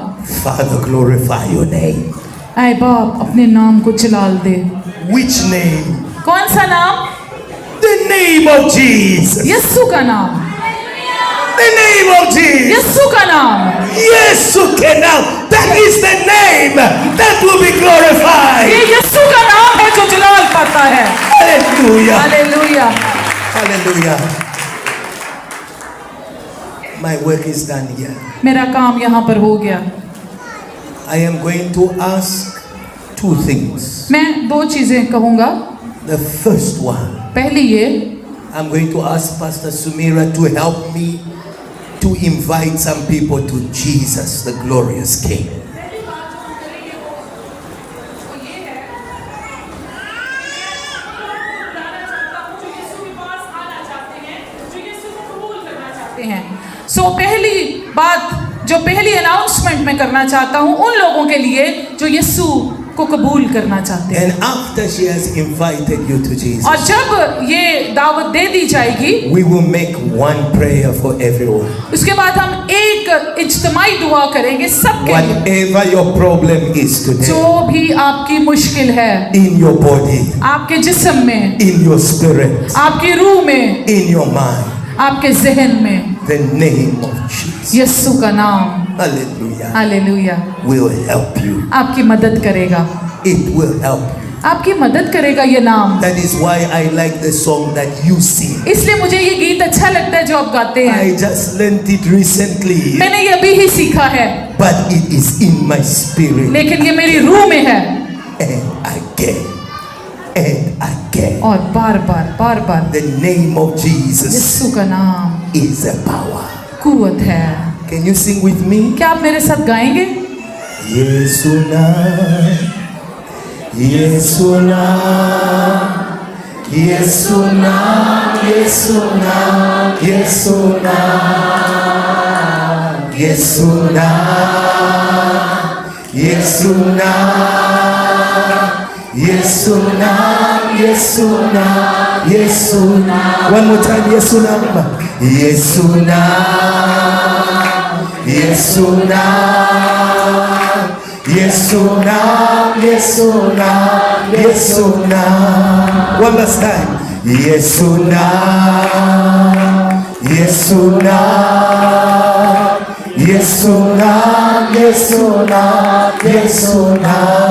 Speaker 1: Father, glorify your name.
Speaker 2: ऐ बाप अपने नाम को जलाल दे।
Speaker 1: Which name?
Speaker 2: कौन सा नाम?
Speaker 1: The name of Jesus.
Speaker 2: यीशु का नाम।
Speaker 1: The name of Jesus.
Speaker 2: यीशु का नाम।
Speaker 1: Yesu के नाम. That is the name that will be glorified.
Speaker 2: ये यीशु का नाम है जो जलाल पाता है।
Speaker 1: Hallelujah.
Speaker 2: Hallelujah.
Speaker 1: Hallelujah. My work is done here.
Speaker 2: मेरा काम यहाँ पर हो गया।
Speaker 1: I am going to ask two things.
Speaker 2: मैं दो चीजें कहूँगा।
Speaker 1: The first one,
Speaker 2: पहली ये
Speaker 1: I'm going to ask Pastor Sumira to help me to invite some people to Jesus, the glorious King.
Speaker 2: सो पहली बात जो पहली अनाउंसमेंट मैं करना चाहता हूँ उन लोगों के लिए जो यीशु को कबूल करना चाहते हैं।
Speaker 1: And after she has invited you to Jesus,
Speaker 2: और जब ये दावत दे दी जाएगी
Speaker 1: we will make one prayer for everyone.
Speaker 2: उसके बाद हम एक इज्तिमाई दुआ करेंगे सबके लिए।
Speaker 1: Whatever your problem is today,
Speaker 2: जो भी आपकी मुश्किल है
Speaker 1: in your body,
Speaker 2: आपके जिस्म में,
Speaker 1: in your spirit,
Speaker 2: आपकी रूह में,
Speaker 1: in your mind,
Speaker 2: आपके जहन में,
Speaker 1: the name of Jesus,
Speaker 2: यीशु का नाम
Speaker 1: hallelujah,
Speaker 2: hallelujah
Speaker 1: will help you.
Speaker 2: आपकी मदद करेगा।
Speaker 1: It will help you.
Speaker 2: आपकी मदद करेगा ये नाम।
Speaker 1: That is why I like the song that you sing.
Speaker 2: इसलिए मुझे ये गीत अच्छा लगता है जो आप गाते हैं।
Speaker 1: I just learned it recently,
Speaker 2: मैंने ये अभी ही सीखा है
Speaker 1: but it is in my spirit.
Speaker 2: लेकिन ये मेरी रूह में है।
Speaker 1: And again, and again,
Speaker 2: और बार बार
Speaker 1: the name of Jesus
Speaker 2: यीशु का नाम
Speaker 1: is a power.
Speaker 2: कुव्वत है।
Speaker 1: Can you sing with me?
Speaker 2: क्या आप मेरे साथ गाएंगे?
Speaker 1: यीशु नाम, यीशु नाम, यीशु नाम, यीशु नाम, यीशु नाम, यीशु नाम, यीशु नाम, यीशु नाम, यीशु नाम, यीशु नाम. One more time, यीशु नाम, यीशु नाम, यीशु नाम, यीशु नाम, यीशु नाम, यीशु नाम. One last time. यीशु नाम, यीशु नाम, यीशु नाम, यीशु नाम, यीशु नाम.